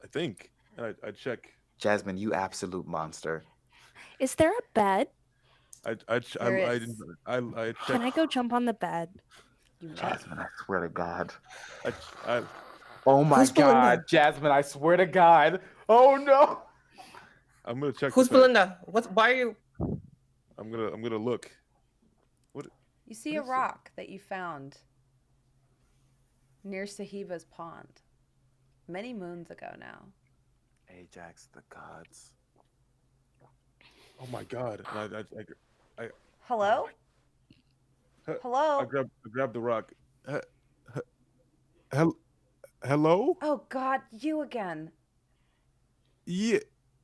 I think. I check. Jasmine, you absolute monster. Is there a bed? There I Can check. I go jump on the bed? You may. Jasmine, I swear to God. I Oh my Who's God, Belinda? Jasmine, I swear to God. Oh no. I'm gonna check. Who's this out. Belinda? Why are you? I'm gonna look. You see What a is it? rock that you found near Sahiba's pond many moons ago now. Ajax, the gods. Oh my God. Hello? Hello? I grab the rock. Hello? Oh God, you again. Yeah.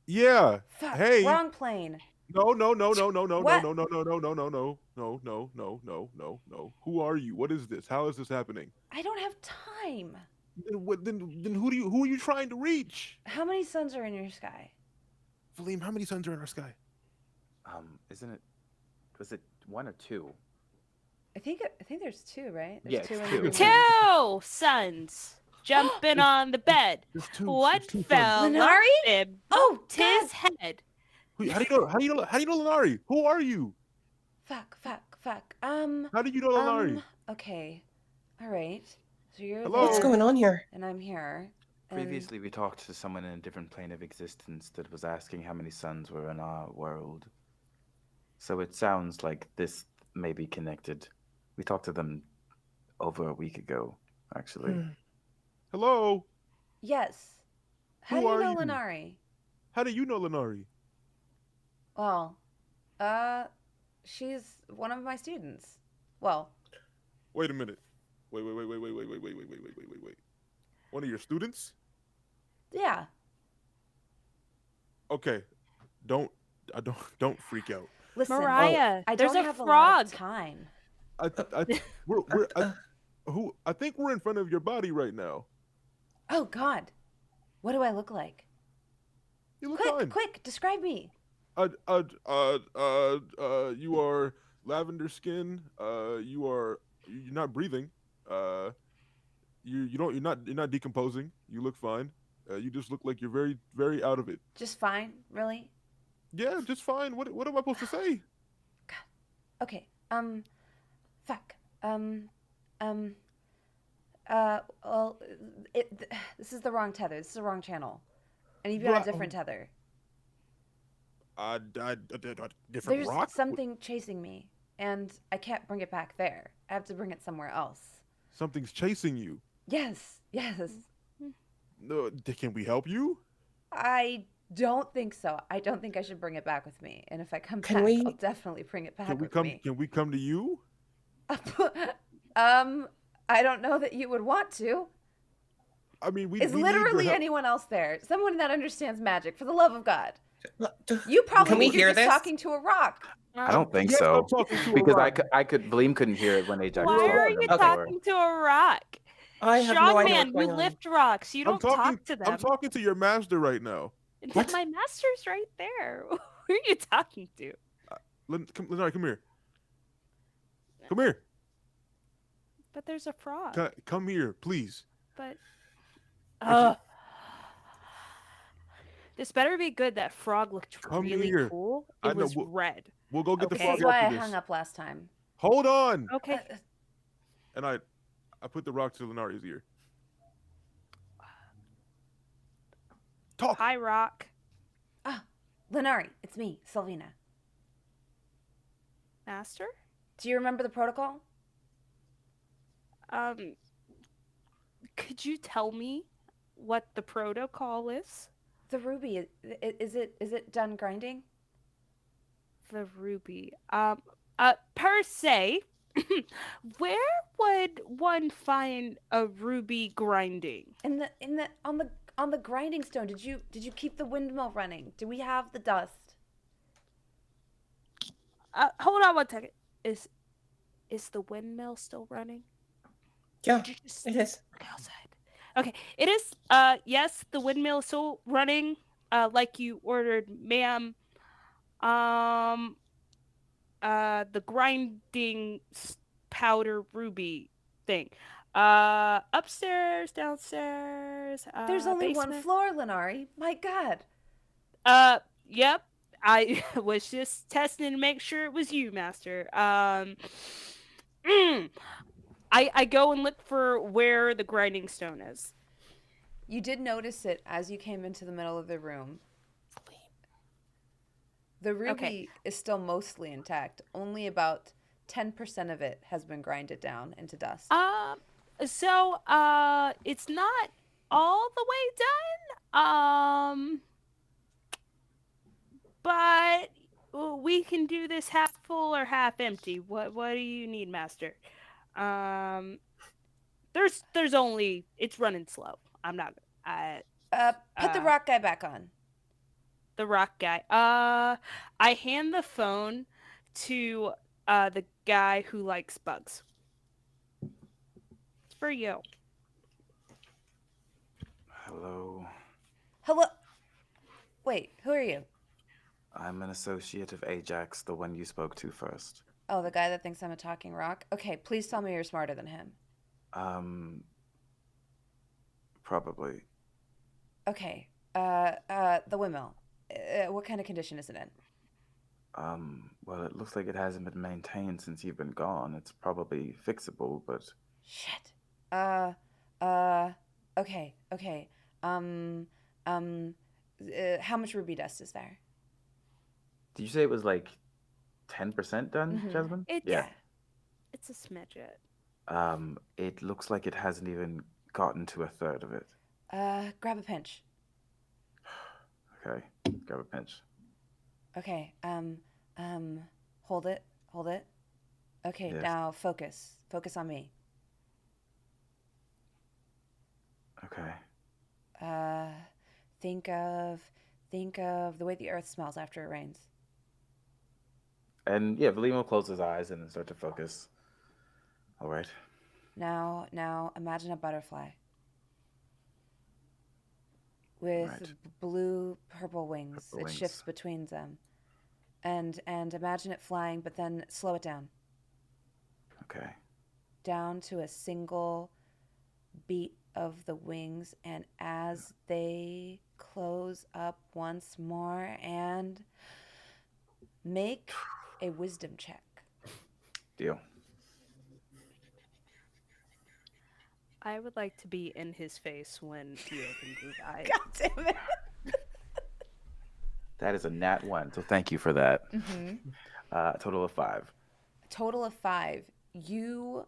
Yeah. Fuck, Hey. wrong plane. No. What? No. Who are you? What is this? How is this happening? I don't have time. Then who are you trying to reach? How many suns are in your sky? Valym, how many suns are in our sky? Was it 1 or 2? I think there's 2, right? Yeah, There's it's in the 2. room. 2 sons jumping on the bed. There's two. One There's 2 fell suns. Lonari? and Oh, bumped his head. How do you know Lonari? Who are you? Fuck. How do you know Lonari? Okay. All right. So you're Hello? What's there, going on here? and I'm here. and- Previously, we talked to someone in a different plane of existence that was asking how many suns were in our world. So it sounds like this may be connected. We talked to them over a week ago, actually. Hello? Yes. How Who do you are know you? Lonari? How do you know Lonari? Well, she's one of my students. Well, Wait a minute. Wait. One of your students? yeah. Okay. Don't freak out. Listen, Mirayah, I there's don't a have a lot of frog. time. I think we're in front of your body right now. Oh God, what do I look like? You look fine. Quick, describe me. You are lavender skin. You're not breathing. You're not decomposing. You look fine. You just look like you're very, very out of it. Just fine, really? Yeah, just fine. What am I supposed to say? Okay. Fuck. Well, this is the wrong tether. This is the wrong channel. I need to be on a different tether. Different There's rock. something chasing me, and I can't bring it back there. I have to bring it somewhere else. Something's chasing you. Yes. No, can we help you? I don't think so. I don't think I should bring it back with me. And if I come Can back, we- I'll definitely bring it back Can we with come? me. Can we come to you? I don't know that you would want to. I mean, Is we need your literally help. anyone else there? Someone that understands magic, for the love of God. Can You probably we think you're hear just this? talking to a rock. I don't think Yes, so. I'm talking to a Because rock. Valym couldn't hear it when Ajax was Why talking are to you him before. talking to a rock? I have no idea Strongman, what's going you on. lift rocks. You don't talk to them. I'm talking to your master right now. What? My master's right there. Who are you talking to? Lonari, come here. Come here. But there's a frog. Come here, please. But this better be good. That frog looked Come really here. cool. I It know, was we'll- red. We'll go get the Okay. This frog is why I after this. hung up last time. Hold on. Okay. And I put the rock to Lonari's ear. Talk. Hi, rock. Lonari, it's me, Sylvina. Master. Do you remember the protocol? Could you tell me what the protocol is? The ruby, is it done grinding? The ruby. Per se, where would one find a ruby grinding? On the grinding stone. Did you keep the windmill running? Do we have the dust? Hold on one second. Is the windmill still running? Yeah, Did you just it is. look outside? Okay, it is. Yes, the windmill is still running. Like you ordered, ma'am. The grinding powder ruby thing. Upstairs, downstairs. There's only basement. one floor, Lonari. My God. Yep. I was just testing to make sure it was you, Master. I go and look for where the grinding stone is. You did notice it as you came into the middle of the room. The ruby is still mostly intact. Only about 10% of it has been grinded down into dust. So it's not all the way done. But we can do this half full or half empty. What do you need, Master? There's only it's running slow. I'm not. Put the rock guy back on. The rock guy. I hand the phone to the guy who likes bugs. It's for you. Hello. Hello. Wait, who are you? I'm an associate of Ajax, the one you spoke to first. Oh, the guy that thinks I'm a talking rock? Okay, please tell me you're smarter than him. Probably. Okay. The windmill. What kind of condition is it in? Well, it looks like it hasn't been maintained since you've been gone. It's probably fixable, but... Shit. Okay. How much ruby dust is there? Did you say it was like 10% done, Mhm. Jasmine? It's a smidget. It looks like it hasn't even gotten to a third of it. Grab a pinch. Okay, grab a pinch. Okay, hold it. Okay, Yes. now focus. Focus on me. Okay. Think of the way the earth smells after it rains. And yeah, Valym will close his eyes and then start to focus. All right. Now imagine a butterfly with Right. blue purple wings. Purple It wings. shifts between them. And imagine it flying, but then slow it down. Okay. Down to a single beat of the wings, and as they close up once more, and make a wisdom check. Deal. I would like to be in his face when he opens his eyes. God damn it. That is a nat 1, so thank you for that. Mm-hmm. Total of 5. Total of 5. You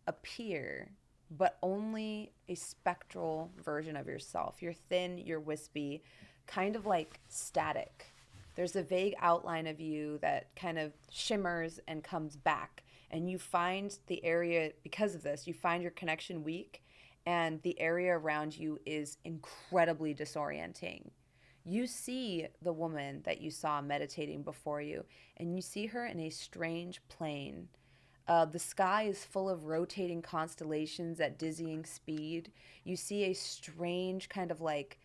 appear, but only a spectral version of yourself. You're thin, you're wispy, kind of like static. There's a vague outline of you that kind of shimmers and comes back. And you find the area, because of this, you find your connection weak, and the area around you is incredibly disorienting. You see the woman that you saw meditating before you, and you see her in a strange plane. The sky is full of rotating constellations at dizzying speed. You see a strange kind of like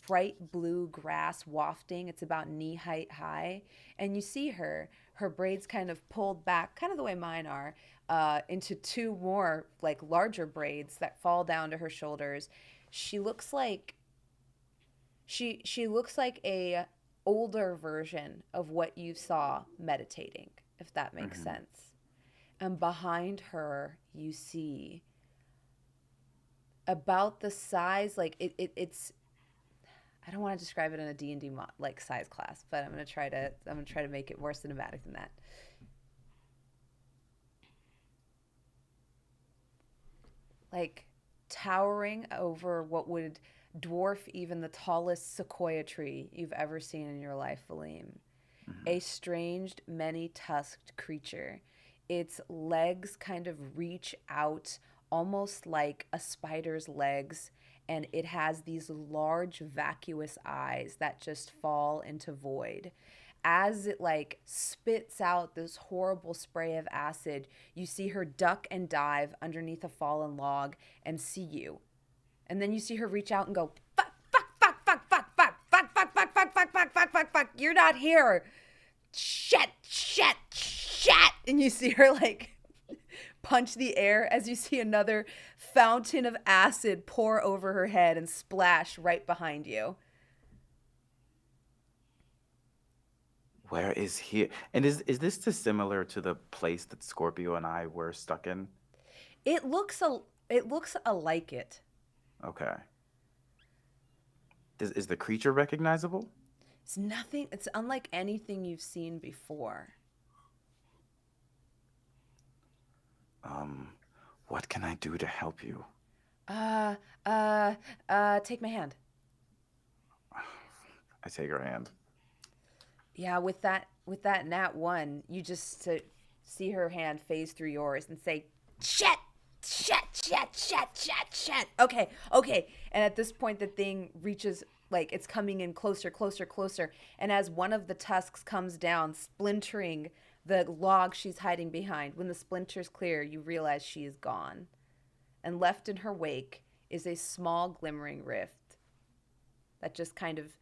bright blue grass wafting. It's about knee height high. And you see her braids kind of pulled back, kind of the way mine are, into 2 more like larger braids that fall down to her shoulders. She looks like she looks like a older version of what you saw meditating, if that makes sense. And behind her, you see about the size, like it's. I don't want to describe it in a D&D like size class, but I'm gonna try to make it more cinematic than that. Like towering over what would dwarf even the tallest sequoia tree you've ever seen in your life, Valym. A strange, many-tusked creature. Its legs kind of reach out almost like a spider's legs, and it has these large, vacuous eyes that just fall into void. As it like spits out this horrible spray of acid, you see her duck and dive underneath a fallen log and see you. And then you see her reach out and go, fuck, you're not here. Shit. And you see her like punch the air as you see another fountain of acid pour over her head and splash right behind you. Where is he? And is this similar to the place that Scorpio and I were stuck in? It looks alike it. Okay. Is the creature recognizable? It's unlike anything you've seen before. What can I do to help you? Take my hand. I take her hand. Yeah, with that nat 1, you just see her hand phase through yours and say, "Shit! Shit, shit, shit, shit, shit." Okay, okay. And at this point the thing reaches, like, it's coming in closer, closer, closer. And as one of the tusks comes down, splintering the log she's hiding behind, when the splinters clear, you realize she is gone. And left in her wake is a small glimmering rift that just kind of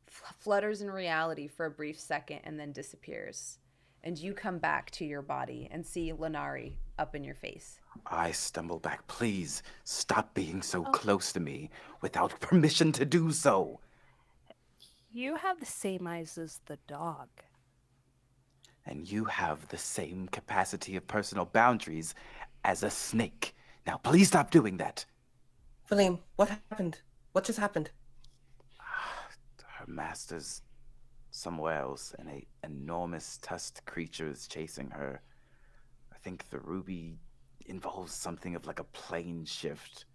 flutters in reality for a brief second and then disappears. And you come back to your body and see Lonari up in your face. I stumble back. Please stop being so close to me without permission to do so. You have the same eyes as the dog. And you have the same capacity of personal boundaries as a snake. Now, please stop doing that. Valym, what happened? What just happened? Her master's somewhere else, and an enormous tusked creature is chasing her. I think the ruby involves something of like a plane shift.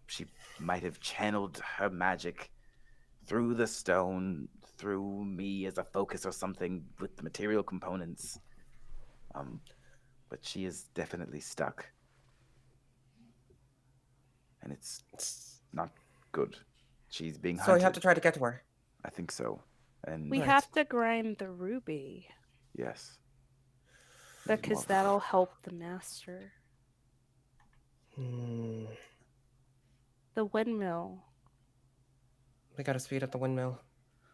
She might have channeled her magic through the stone, through me as a focus or something with the material components. But she is definitely stuck. And it's not good. She's being hunted. So you have to try to get to her. I think so. And We Right. have to grind the ruby yes. because Well, that'll help the master. Hmm. The windmill. We gotta speed up the windmill.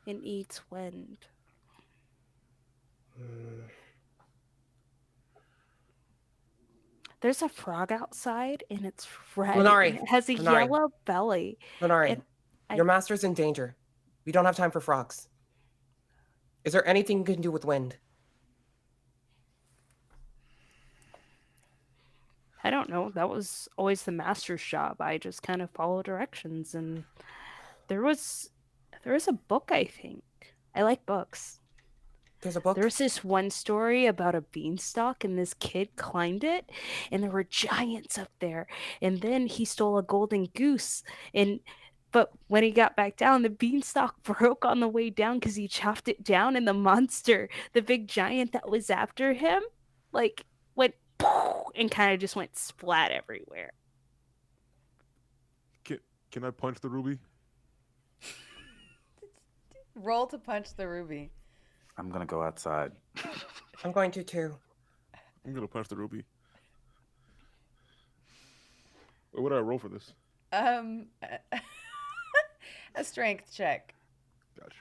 It eats wind. Hmm. There's a frog outside and it's red. Lonari, and it has a Lonari. yellow belly. Lonari, And your master's in danger. We don't have time for frogs. Is there anything you can do with wind? I don't know. That was always the master's job. I just kind of follow directions. And there was a book, I think. I like books. There's a book. There's this one story about a beanstalk, and this kid climbed it, and there were giants up there. And then he stole a golden goose, but when he got back down, the beanstalk broke on the way down because he chopped it down, and the monster, the big giant that was after him, like went and kind of just went splat everywhere. Can I punch the ruby? Roll to punch the ruby. I'm gonna go outside. I'm going to too. I'm gonna punch the ruby. What did I roll for this? A strength check. Gotcha.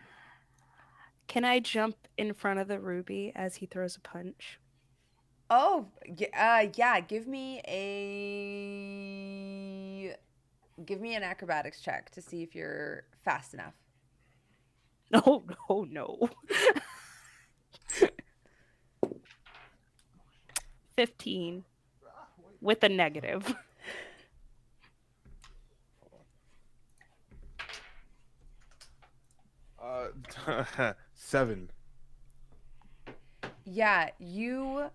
Can I jump in front of the ruby as he throws a punch? Oh, yeah. Give me an acrobatics check to see if you're fast enough. No, no. 15 with a negative. Uh, 7. Yeah, you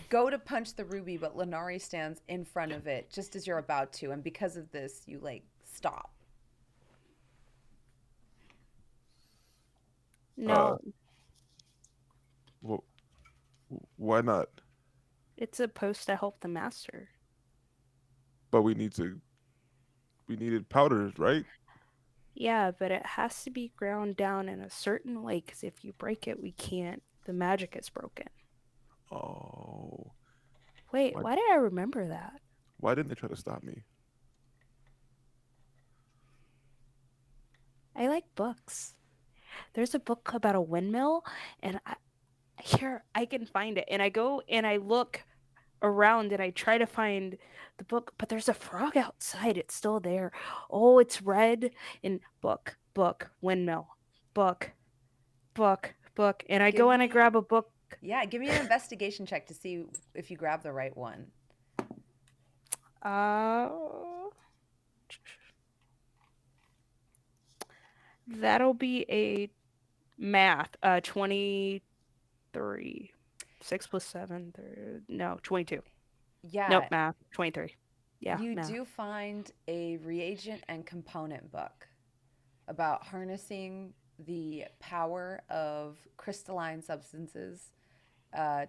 go to punch the ruby, but Lonari stands in front of it just as you're about to, and because of this, you stop. No, Well, why not? it's supposed to help the master. But we needed powders, right? Yeah, but it has to be ground down in a certain way, because if you break it, we can't. The magic is broken. Oh, Wait, What? why did I remember that? why didn't they try to stop me? I like books. There's a book about a windmill, and I can find it. And I go and I look around and I try to find the book, but there's a frog outside. It's still there. Oh, it's red and book, windmill, book. And I go and I grab a book. Yeah, give me an investigation check to see if you grab the right one. That'll be a math. 23. 6 plus 7. 22. Yeah. Nope, math. 23. Yeah. You math. do find a reagent and component book about harnessing the power of crystalline substances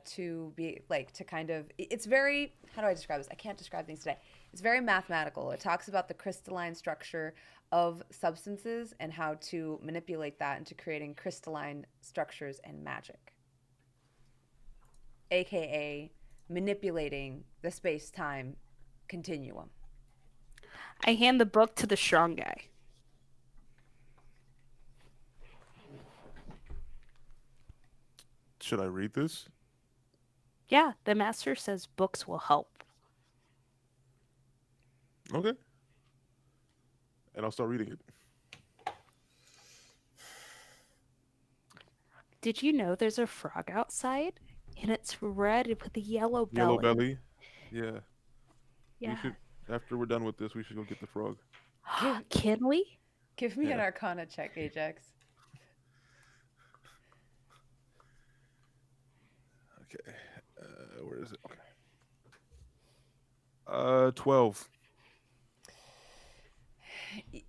to be like to kind of it's very, how do I describe this? I can't describe things today. It's very mathematical. It talks about the crystalline structure of substances and how to manipulate that into creating crystalline structures and magic, aka manipulating the space-time continuum. I hand the book to the strong guy. Should I read this? Yeah, the master says books will help. Okay. And I'll start reading it. Did you know there's a frog outside? And it's red with a yellow belly. Yellow belly? Yeah. Yeah. We should, after we're done with this, we should go get the frog. Can we? Give me an Yeah. Arcana check, Ajax. Okay. Where is it? Okay. 12.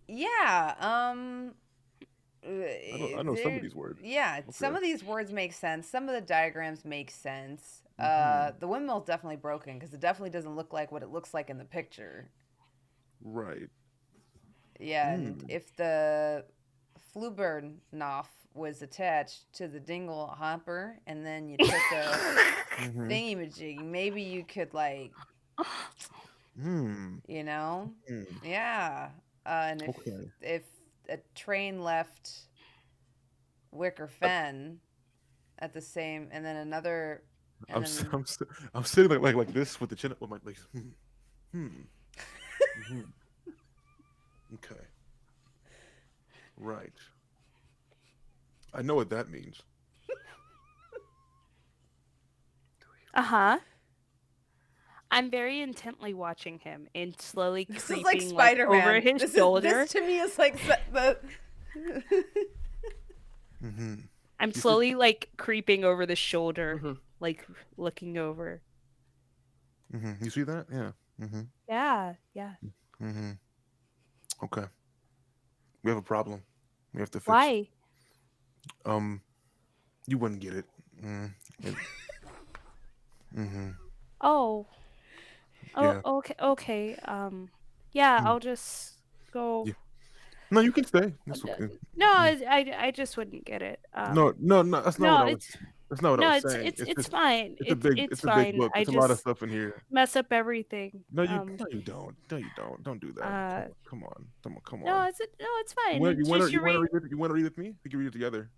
Yeah. I know some of these words. Yeah, some Okay. of these words make sense. Some of the diagrams make sense. Mhm. The windmill's definitely broken because it definitely doesn't look like what it looks like in the picture. Right. Yeah, and if the Flubbernoff was attached to the dingle hopper and then you took a Mhm. thingy-majig, maybe you could, like, Hmm. you know? Hmm. Yeah. And Okay. if a train left Wicker Fen at the same, and then another, and I'm sitting like this with the chin up with my like. Mhm. Okay. Right. I know what that means. Uh-huh. I'm very intently watching him and slowly this creeping is like Spider-Man. over his this shoulder. This to me is like the Mm-hmm. I'm should- slowly like creeping over the shoulder, Mhm. like looking over. Mm-hmm. You see that? Yeah. Mm-hmm. Yeah, yeah. Mm-hmm. Okay. We have a problem. We have to fix. Why? You wouldn't get it. Mm-hmm. Oh. Oh, Yeah. okay. Yeah, Hmm. I'll just go. Yeah. No, you can stay. That's Uh, okay. No, I just wouldn't get it. No, that's not no, what I was. it's That's not what I no, was it's saying. it's just, fine. it's a big, It's it's a fine. big book. I It's a lot of just stuff in here. mess up everything. No, no, you don't. No, you don't. Don't do that. Come on. No, it's fine. You It's want just to you read. read it? You want to read it with me? We can read it together.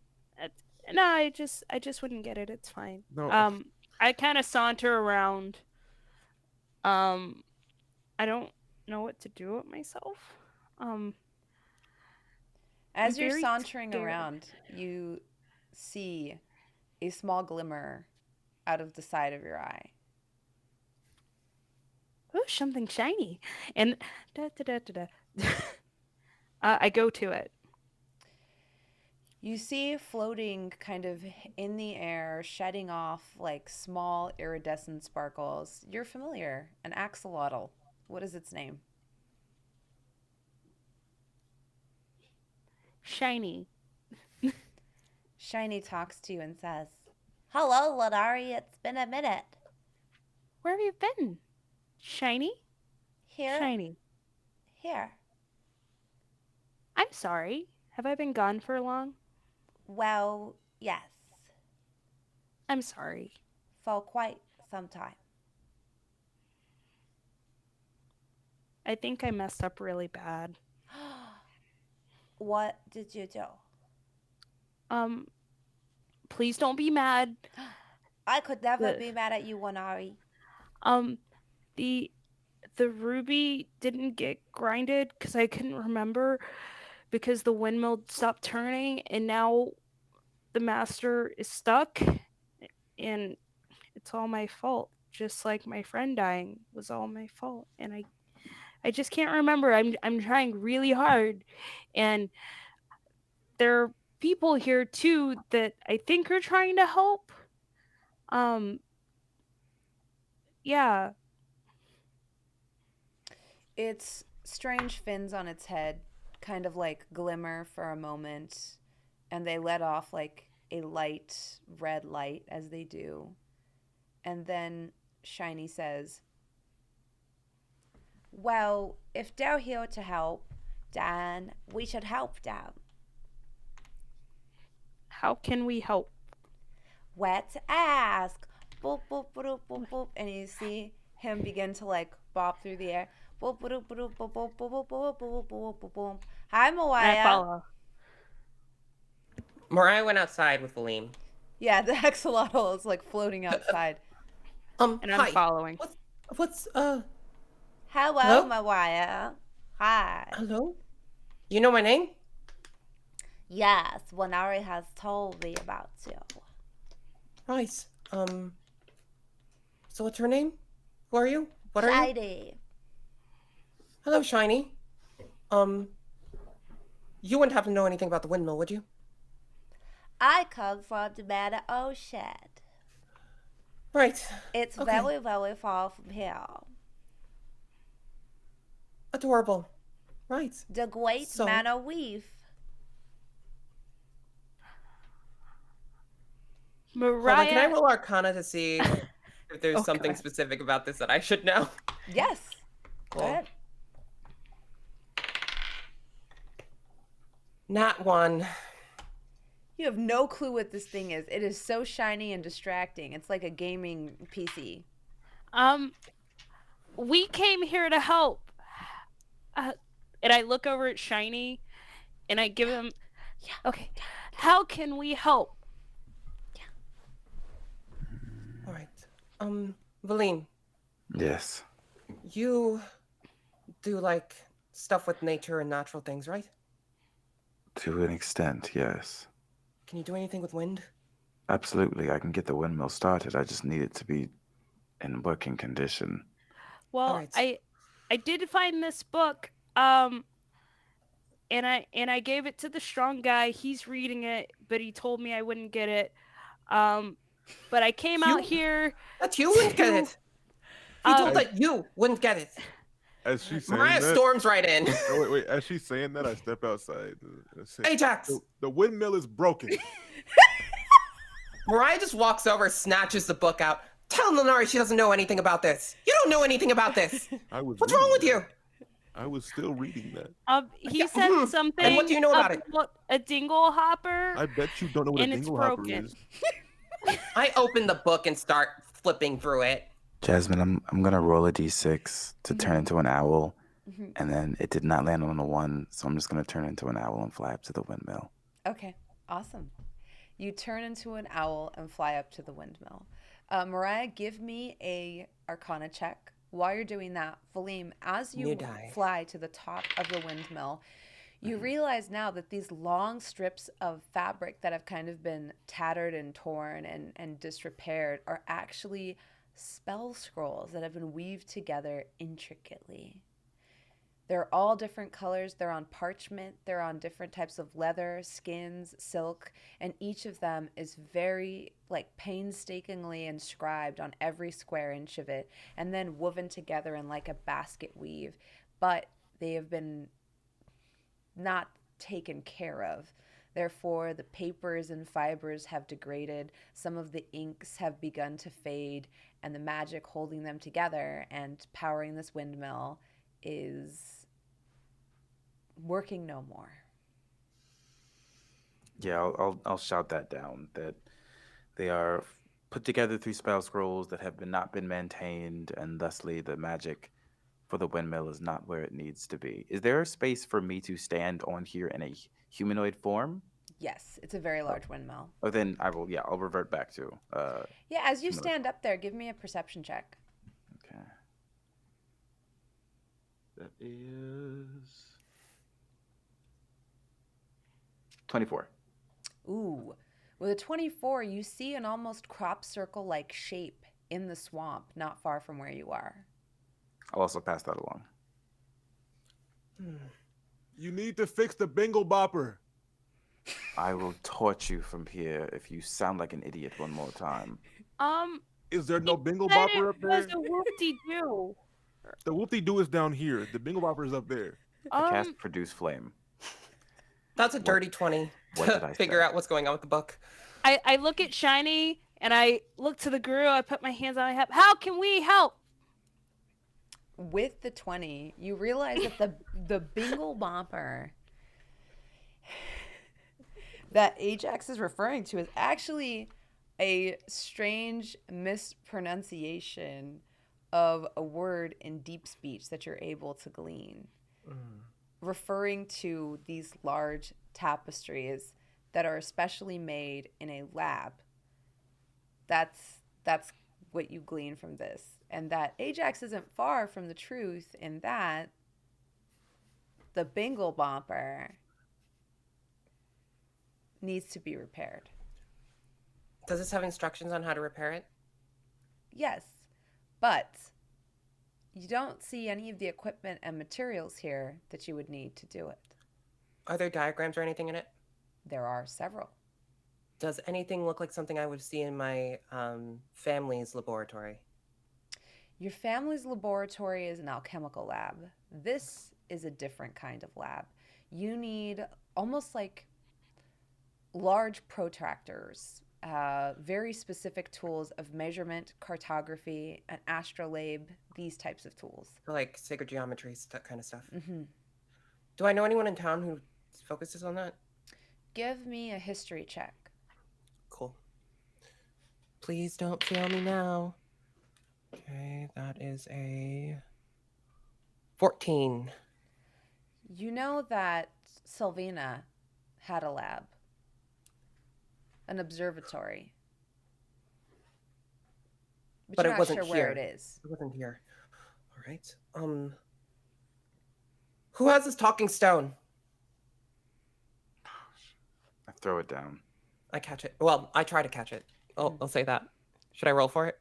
No, I just wouldn't get it. It's fine. No. I kind of saunter around. I don't know what to do with myself. As I'm you're very sauntering scared. around, you see a small glimmer out of the side of your eye. Oh, something shiny, and I go to it. You see floating kind of in the air, shedding off like small iridescent sparkles. You're familiar, an axolotl. What is its name? Shiny. Shiny talks to you and says, "Hello, Lonari. It's been a minute. Where have you been? Shiny? Here, Shiny. here. I'm sorry. Have I been gone for long? Well, yes, I'm sorry. for quite some time." I think I messed up really bad. What did you do? Please don't be mad. I could never The- be mad at you, Lonari. The ruby didn't get grinded because I couldn't remember because the windmill stopped turning and now the master is stuck and it's all my fault. Just like my friend dying was all my fault. And I just can't remember. I'm trying really hard. And there are people here too that I think are trying to help. Yeah. Its strange fins on its head kind of like glimmer for a moment, and they let off like a light red light as they do. And then Shiny says, well, if they're here to help, then we should help them. How can we help? Let's ask. Boop, boop, boop, boop, boop. And you see him begin to like bop through the air. Boop, boop, boop, boop, boop, boop, boop, boop, boop, boop, boop, boop. Hi, I Mirayah. follow. Mirayah went outside with Valym. Yeah, the axolotl is like floating outside. And I'm Hi. following. What's Hello, Hello? Mirayah. Hi. hello? You know my name? Yes, Lonari has told me about you. Right. So what's her name? Who are you? What are you? Shiny. Hello, Shiny. You wouldn't happen to know anything about the windmill, would you? I come from the Mana Ocean. Right. It's Okay. very, very far from here. Adorable. Right. The Great So- Mana Reef. Hold on, can I Mirayah. roll Arcana to see if there's Okay. something specific about this that I should know? Yes. Go Cool. ahead. Not one. You have no clue what this thing is. It is so shiny and distracting. It's like a gaming PC. We came here to help. And I look over at Shiny, and I give him. Okay. How can we help? All right. Valym, Yes. you do like stuff with nature and natural things, right? To an extent, yes. Can you do anything with wind? Absolutely. I can get the windmill started. I just need it to be in working condition. Well, Alright. I did find this book. And I gave it to the strong guy. He's reading it, but he told me I wouldn't get it. But I came out You- here. That you wouldn't get it. He told Um, that you wouldn't get it. As she's saying Mirayah that, storms right in. oh, wait. As she's saying that, I step outside. and say, Ajax. The windmill is broken. Mirayah just walks over, snatches the book out. Tell Lonari she doesn't know anything about this. You don't know anything about this. I was. What's wrong reading with you? that. I was still reading that. He said something. And what do you know about it? A dingle hopper. I bet you don't know what And a it's dingle hopper broken. is. I open the book and start flipping through it. Jasmine, I'm gonna roll a d6 to turn into an owl, Mhm. and then it did not land on a 1, so I'm just gonna turn into an owl and fly up to the windmill. Okay, awesome. You turn into an owl and fly up to the windmill. Mirayah, give me a Arcana check. While you're doing that, Valym, as you You die. fly to the top of the windmill, you realize now that these long strips of fabric that have kind of been tattered and torn and disrepaired are actually spell scrolls that have been weaved together intricately. They're all different colors. They're on parchment. They're on different types of leather, skins, silk, and each of them is very like painstakingly inscribed on every square inch of it and then woven together in like a basket weave. But they have been not taken care of. Therefore, the papers and fibers have degraded. Some of the inks have begun to fade, and the magic holding them together and powering this windmill is working no more. Yeah, I'll shout that down. That they are put together through spell scrolls that have not been maintained, and thusly the magic for the windmill is not where it needs to be. Is there a space for me to stand on here in a humanoid form? Yes, it's a very large windmill. Oh, then I will. Yeah, I'll revert back to. Yeah, as you Humanoid stand up there, give me a perception check. Okay. That is 24. Ooh. With a 24, you see an almost crop circle like shape in the swamp not far from where you are. I'll also pass that along. You need to fix the bingle bopper. I will torch you from here if you sound like an idiot one more time. Is there no bingle Said bopper up it there? was a whoop-de-doo. The whoop-de-doo is down here. The bingle bopper is up there. I cast Produce Flame. That's a dirty 20 what did to I figure say? out what's going on with the book. I look at Shiny and I look to the guru. I put my hands on my hip. How can we help? With the 20, you realize that the bingle bopper that Ajax is referring to is actually a strange mispronunciation of a word in deep speech that you're able to glean, referring to these large tapestries that are especially made in a lab. That's what you glean from this, and that Ajax isn't far from the truth in that the bingle bopper needs to be repaired. Does this have instructions on how to repair it? Yes, but you don't see any of the equipment and materials here that you would need to do it. Are there diagrams or anything in it? There are several. Does anything look like something I would see in my family's laboratory? Your family's laboratory is an alchemical lab. This is a different kind of lab. You need almost like large protractors, very specific tools of measurement, cartography, an astrolabe, these types of tools. For like sacred geometries, that kind of stuff. Mm-hmm. Do I know anyone in town who focuses on that? Give me a history check. Cool. Please don't fail me now. Okay, that is a 14. You know that Sylvina had a lab, an observatory. But you're it not wasn't sure here. where it is. It wasn't here. All right. Who has this talking stone? I throw it down. I catch it. Well, I try to catch it. I'll say that. Should I roll for it?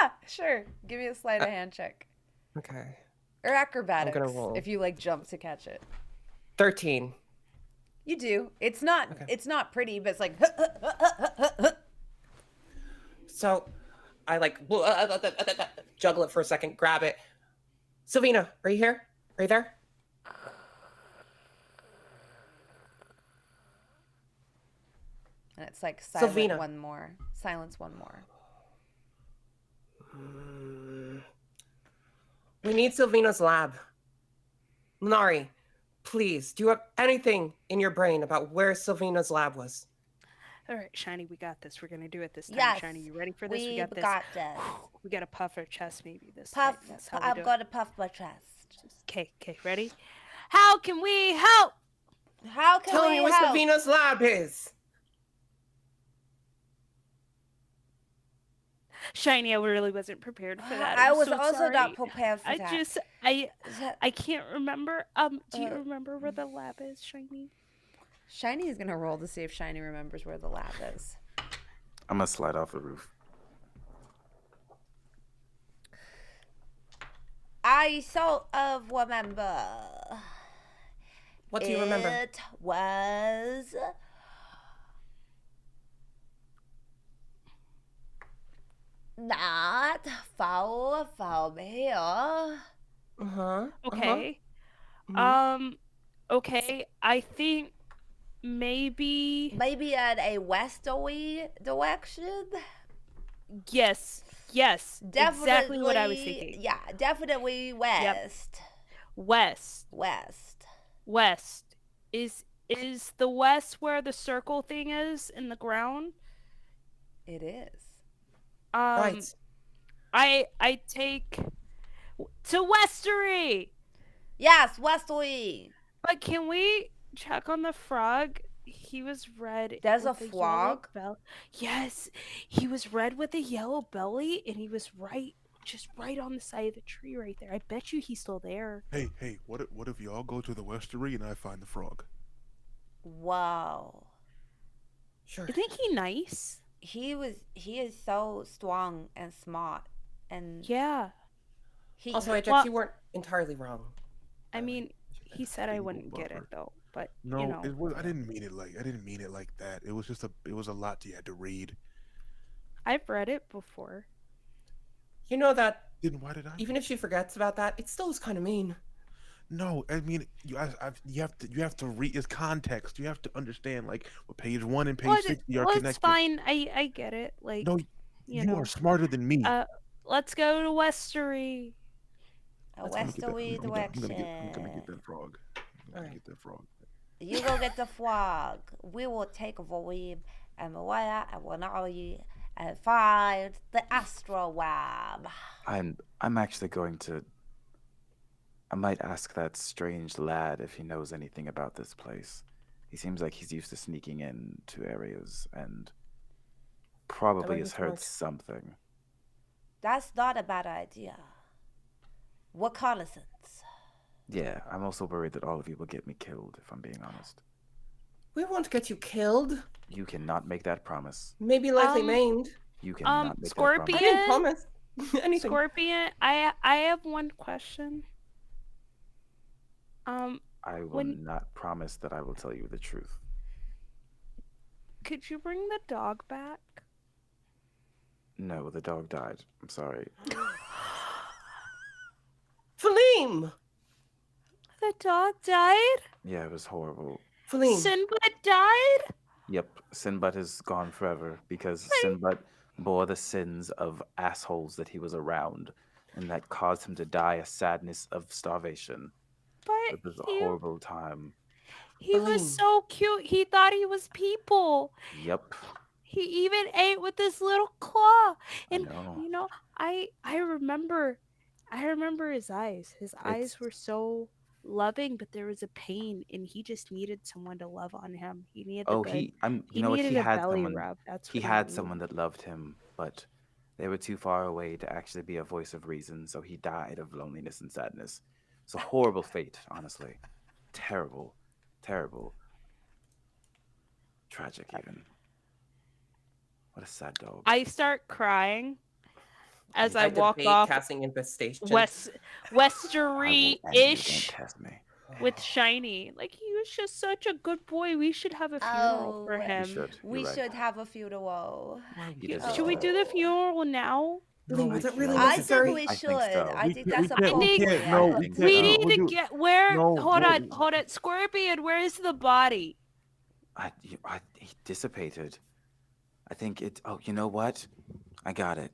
Yeah, sure. Give me a sleight of hand check. Okay. Or acrobatics, roll. if you like jump to catch it. 13. You do. It's not Okay. It's not pretty, but it's like So I like juggle it for a second, grab it. Sylvina, are you here? Are you there? and it's like silent Sylvina. one more. Silence one more. We need Sylvina's lab. Lonari, please, do you have anything in your brain about where Sylvina's lab was? All right, Shiny, we got this. We're gonna do it this time. Yes, Shiny, you ready for this? We got this. this. We gotta puff our chest maybe this Puff. time. That's how we I've do it. got to puff my chest. Okay, ready? How can we help? How can Tell we me where help? Sylvina's lab is. Shiny, I really wasn't prepared for that. I I'm was so also sorry. not prepared for I that. just I can't remember. Do you remember where the lab is, Shiny? Shiny is gonna roll to see if Shiny remembers where the lab is. I'm gonna slide off the roof. I sort of remember. What do you remember? It was not far from here. Uh-huh. Okay. Mhm. Okay. I think maybe Maybe at a westerly direction. yes. Definitely, Exactly what I was thinking. Yeah, definitely west. West. Is the west where the circle thing is in the ground? It is. Right. I take to Westery. Yes, westerly. But can we check on the frog? He was red. There's a with yellow frog? Yes, he was red with a yellow belly, and he was just right on the side of the tree right there. I bet you he's still there. Hey, what if y'all go to the westery and I find the frog? Wow. Sure. Isn't he nice? He is so strong and smart, and Yeah. he Also, Ajax, Well- you weren't entirely wrong. I mean, he said I Bingo wouldn't get it bumper. though, but No, you know. it was. I didn't mean it like that. It was just it was a lot you had to read. I've read it before. You know that Then why did I? even if she forgets about that, it still is kind of mean. No, I mean you have to read its context. You have to understand like what page 1 and page 60 are Well, connected. it's fine. I get it. Like, No, you you know. are smarter than me. Let's go to Westery. A I'm gonna get that- westerly I'm gonna get direction. that frog. I'm gonna Alright. get that frog. You go get the frog. We will take Valym and Mirayah and Lonari and find the astral web. I'm actually going to. I might ask that strange lad if he knows anything about this place. He seems like he's used to sneaking into areas and probably has heard something. That's not a bad idea. Reconnaissance. Yeah, I'm also worried that all of you will get me killed, if I'm being honest. We won't get you killed. You cannot make that promise. Maybe lightly maimed. You cannot make Scorpion. I that didn't promise anything. Scorpion, I have one question. I will not promise that I will tell you the truth. Could you bring the dog back? No, the dog died. I'm sorry. Valym! The dog died? Yeah, it was horrible. Valym. Sinbad died? Yep, Sinbad is gone forever because Sinbad bore the sins of assholes that he was around, and that caused him to die a sadness of starvation. But It was a horrible time. he was so cute. He thought he was people. Yep. He even ate with his little claw. And know. you know, I remember his eyes. His eyes were so loving, but there was a pain, and he just needed someone to love on him. He needed He had someone. rub. That's He what had needed. someone that loved him, but they were too far away to actually be a voice of reason. So he died of loneliness and sadness. It's a horrible fate, honestly. Terrible, terrible, tragic even. What a sad dog. I start crying as I walk debate off casting infestation. Westery-ish Don't test me. with Shiny. Like, he was just such a good boy. We should have a funeral for Oh, him. We should have a funeral. Should we do the funeral now? No, was it really I necessary? think we I should. think so. I think that's can't- we appropriate. can't- no, I think we We so. need to get where? No, hold no. on. Scorpion, where is the body? He dissipated. I think it. Oh, you know what? I got it.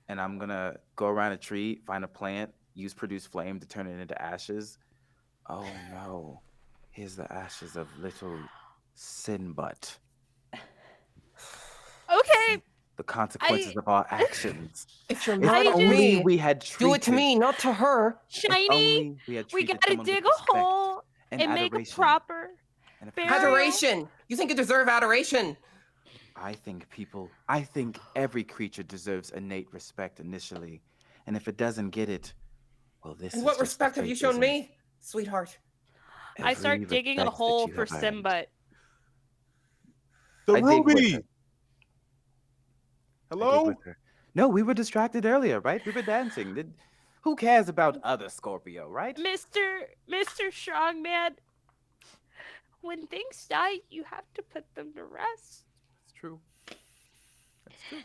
And I'm gonna go around a tree, find a plant, use produce flame to turn it into ashes. Oh no! Here's the ashes of little Sinbad. Okay. The consequences of our actions. If you're If mad at only me, we had treated, do it to me, not to her. if Shiny, only we had we treated gotta someone with dig a respect hole and make a adoration proper and burial. Adoration. You think you deserve adoration? I think every creature deserves innate respect initially, and if it doesn't get it, well, this. And is what just the respect have you fate, shown isn't me, sweetheart? it? I start Every digging a respect that hole you for have earned. Sinbad. The I dig with ruby. her. I dig Hello? with her. No, we were distracted earlier, right? We were dancing. Who cares about other Scorpio, right? Mr. Strongman, when things die, you have to put them to rest. That's true. That's true.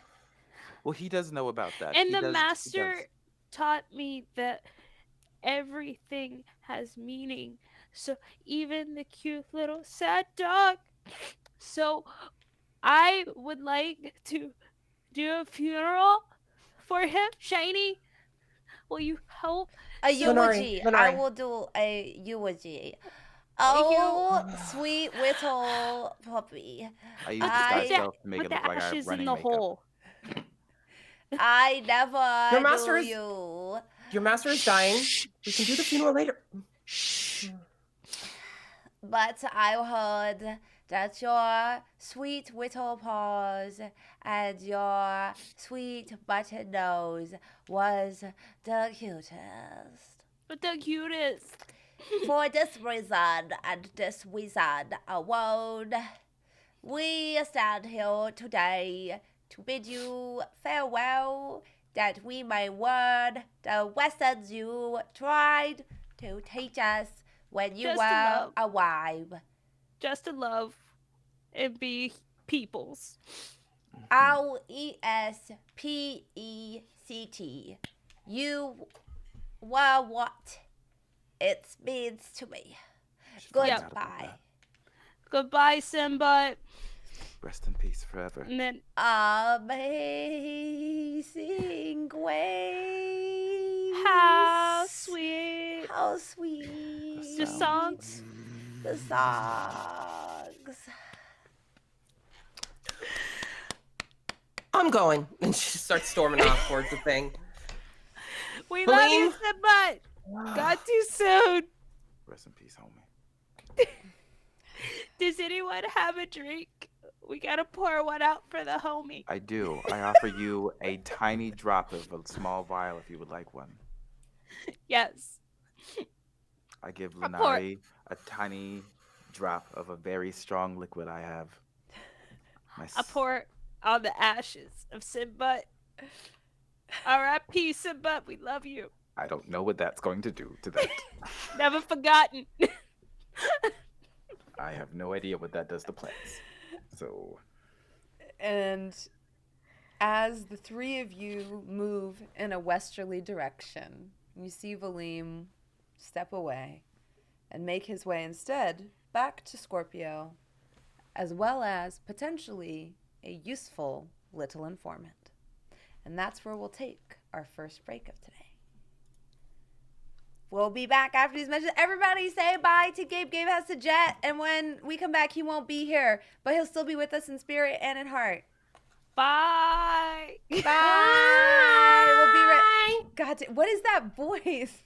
Well, he does know about that. And He the does- he master does. taught me that everything has meaning. So even the cute little sad dog. So I would like to do a funeral for him. Shiny, will you help? A Lonari, eulogy. I Lonari. will do a eulogy. Thank you. Oh, sweet little puppy. I use I- disguise Put stealth to make Put it the look like I have ashes running in the makeup. hole. I never Your master knew is- you. Your master is dying. We can do the funeral later. But I heard that your sweet little paws and your sweet button nose was the cutest. But the cutest. For this reason and this reason alone, we stand here today to bid you farewell, that we may learn the lessons you tried to teach us when you Just were love. alive. Just to love and be peoples. RESPECT. You were what? it means to me. Yep. Goodbye. Goodbye, Simba. Rest in peace forever. And then Amazing grace. how sweet. How sweet. The songs. The songs. I'm going. And she starts storming off towards the thing. We love you, Valym? Simba. Got too soon. Rest in peace, homie. Does anyone have a drink? We gotta pour one out for the homie. I do. I offer you a tiny drop of a small vial if you would like one. Yes. I give A pour. Lonari a tiny drop of a very strong liquid I have. I pour on the ashes of Simba. R.I.P. Simba. We love you. I don't know what that's going to do to that. Never forgotten. I have no idea what that does to plants. So, And as the three of you move in a westerly direction, you see Valym step away and make his way instead back to Scorpio, as well as potentially a useful little informant. And that's where we'll take our first break of today. We'll be back after these messages. Everybody say bye to Gabe. Gabe has to jet, and when we come back, he won't be here, but he'll still be with us in spirit and in heart. Bye. Bye. We'll be right. God, what is that voice?